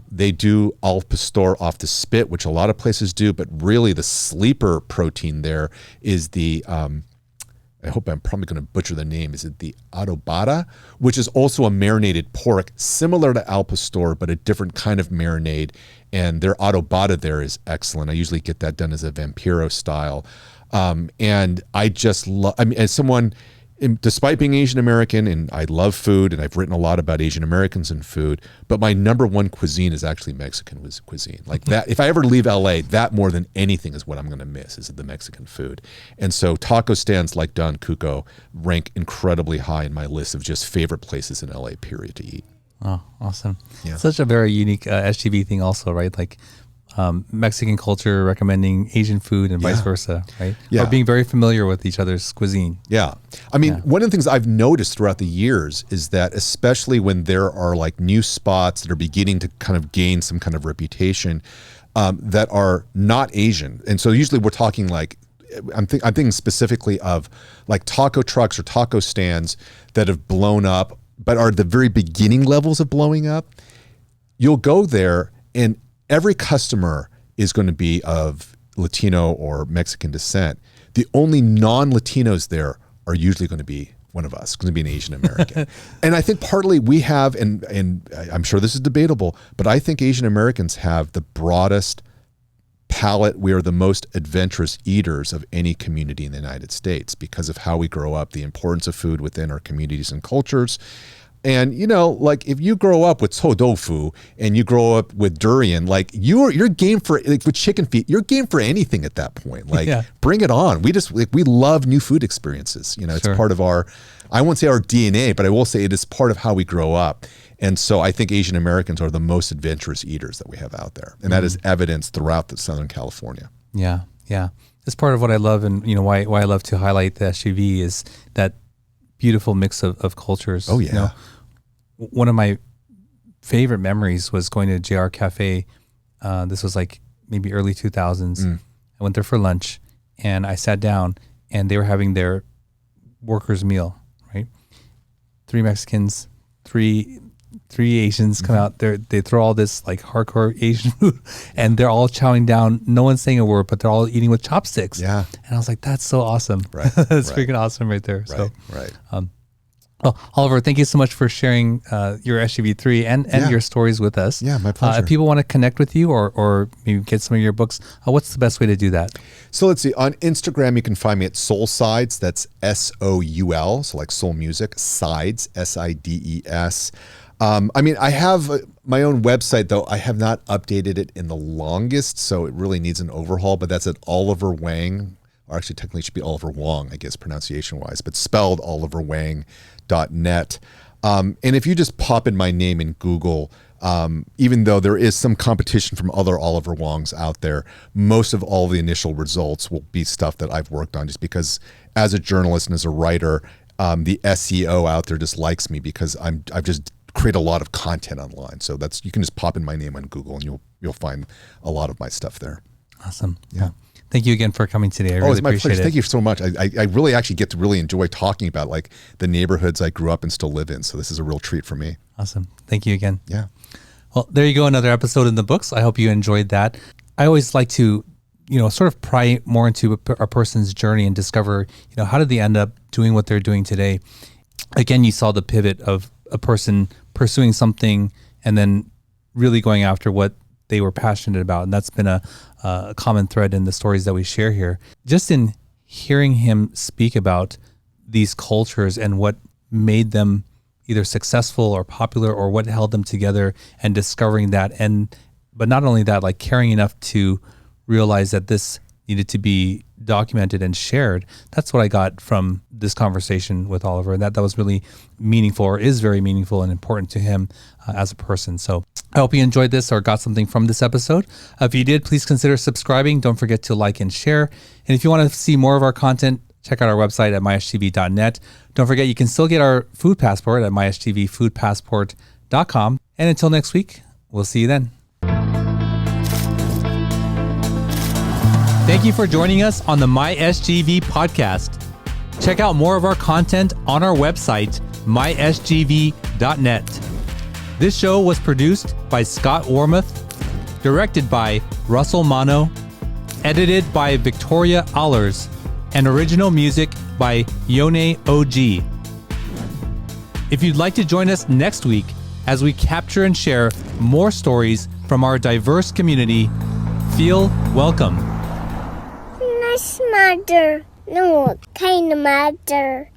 A: They do al pastor off the spit, which a lot of places do, but really the sleeper protein there is the, I hope I'm probably going to butcher the name. Is it the adobada, which is also a marinated pork, similar to al pastor, but a different kind of marinade. And their adobada there is excellent. I usually get that done as a Vampiro style. And I just love, as someone, despite being Asian American, and I love food, and I've written a lot about Asian Americans and food, but my number one cuisine is actually Mexican cuisine. Like that, if I ever leave LA, that more than anything is what I'm going to miss, is the Mexican food. And so taco stands like Don Cuco rank incredibly high in my list of just favorite places in LA, period, to eat.
C: Oh, awesome.
A: Yeah.
C: Such a very unique SGV thing also, right? Like Mexican culture recommending Asian food and vice versa, right?
A: Yeah.
C: Or being very familiar with each other's cuisine.
A: Yeah. I mean, one of the things I've noticed throughout the years is that especially when there are like new spots that are beginning to kind of gain some kind of reputation that are not Asian. And so usually we're talking like, I'm thinking specifically of like taco trucks or taco stands that have blown up, but are at the very beginning levels of blowing up. You'll go there and every customer is going to be of Latino or Mexican descent. The only non-Latinos there are usually going to be one of us, going to be an Asian American. And I think partly we have, and I'm sure this is debatable, but I think Asian Americans have the broadest palate. We are the most adventurous eaters of any community in the United States because of how we grow up, the importance of food within our communities and cultures. And, like if you grow up with tofu and you grow up with durian, like you're game for, like with chicken feet, you're game for anything at that point. Like bring it on. We love new food experiences. It's part of our, I won't say our DNA, but I will say it is part of how we grow up. And so I think Asian Americans are the most adventurous eaters that we have out there. And that is evidenced throughout Southern California.
C: Yeah. Yeah. That's part of what I love. And why I love to highlight the SGV is that beautiful mix of cultures.
A: Oh yeah.
C: One of my favorite memories was going to JR Cafe. This was like maybe early 2000s. I went there for lunch and I sat down and they were having their workers' meal, right? 3 Mexicans, three Asians come out there. They throw all this like hardcore Asian food and they're all chowing down. No one's saying a word, but they're all eating with chopsticks.
A: Yeah.
C: And I was like, that's so awesome.
A: Right.
C: That's freaking awesome right there.
A: Right. Right.
C: Well, Oliver, thank you so much for sharing your SGV3 and your stories with us.
A: Yeah, my pleasure.
C: If people want to connect with you or maybe get some of your books, what's the best way to do that?
A: So let's see. On Instagram, you can find me at Soul Sides. That's SOUL, so like soul music, Sides, SIDES. I have my own website, though. I have not updated it in the longest, so it really needs an overhaul, but that's at Oliver Wang, or actually technically it should be Oliver Wang, I guess, pronunciation-wise, but spelled oliverwang.net. And if you just pop in my name in Google, even though there is some competition from other Oliver Wangs out there, most of all the initial results will be stuff that I've worked on, just because as a journalist and as a writer, the SEO out there just likes me because I've just create a lot of content online. So you can just pop in my name on Google and you'll find a lot of my stuff there.
C: Awesome. Yeah. Thank you again for coming today. I really
A: it's my
C: appreciate
A: pleasure.
C: it.
A: Thank you so much. I really actually get to really enjoy talking about like the neighborhoods I grew up and still live in. So this is a real treat for me.
C: Awesome. Thank you again.
A: Yeah.
C: Well, there you go. Another episode in the books. I hope you enjoyed that. I always like to, sort of pry more into a person's journey and discover, how did they end up doing what they're doing today? Again, you saw the pivot of a person pursuing something and then really going after what they were passionate about. And that's been a common thread in the stories that we share here. Just in hearing him speak about these cultures and what made them either successful or popular or what held them together, and discovering that. But not only that, like caring enough to realize that this needed to be documented and shared. That's what I got from this conversation with Oliver. And that was really meaningful, or is very meaningful and important to him as a person. So I hope you enjoyed this or got something from this episode. If you did, please consider subscribing. Don't forget to like and share. And if you want to see more of our content, check out our website at mysgv.net. Don't forget, you can still get our food passport at mysgvfoodpassport.com. And until next week, we'll see you then. Thank you for joining us on the MySGV podcast. Check out more of our content on our website, mysgv.net. This show was produced by Scott Wormuth, directed by Russell Mano, edited by Victoria Allers, and original music by Yone OG. If you'd like to join us next week as we capture and share more stories from our diverse community, feel welcome.
L: Nice mother. No, kind of mother.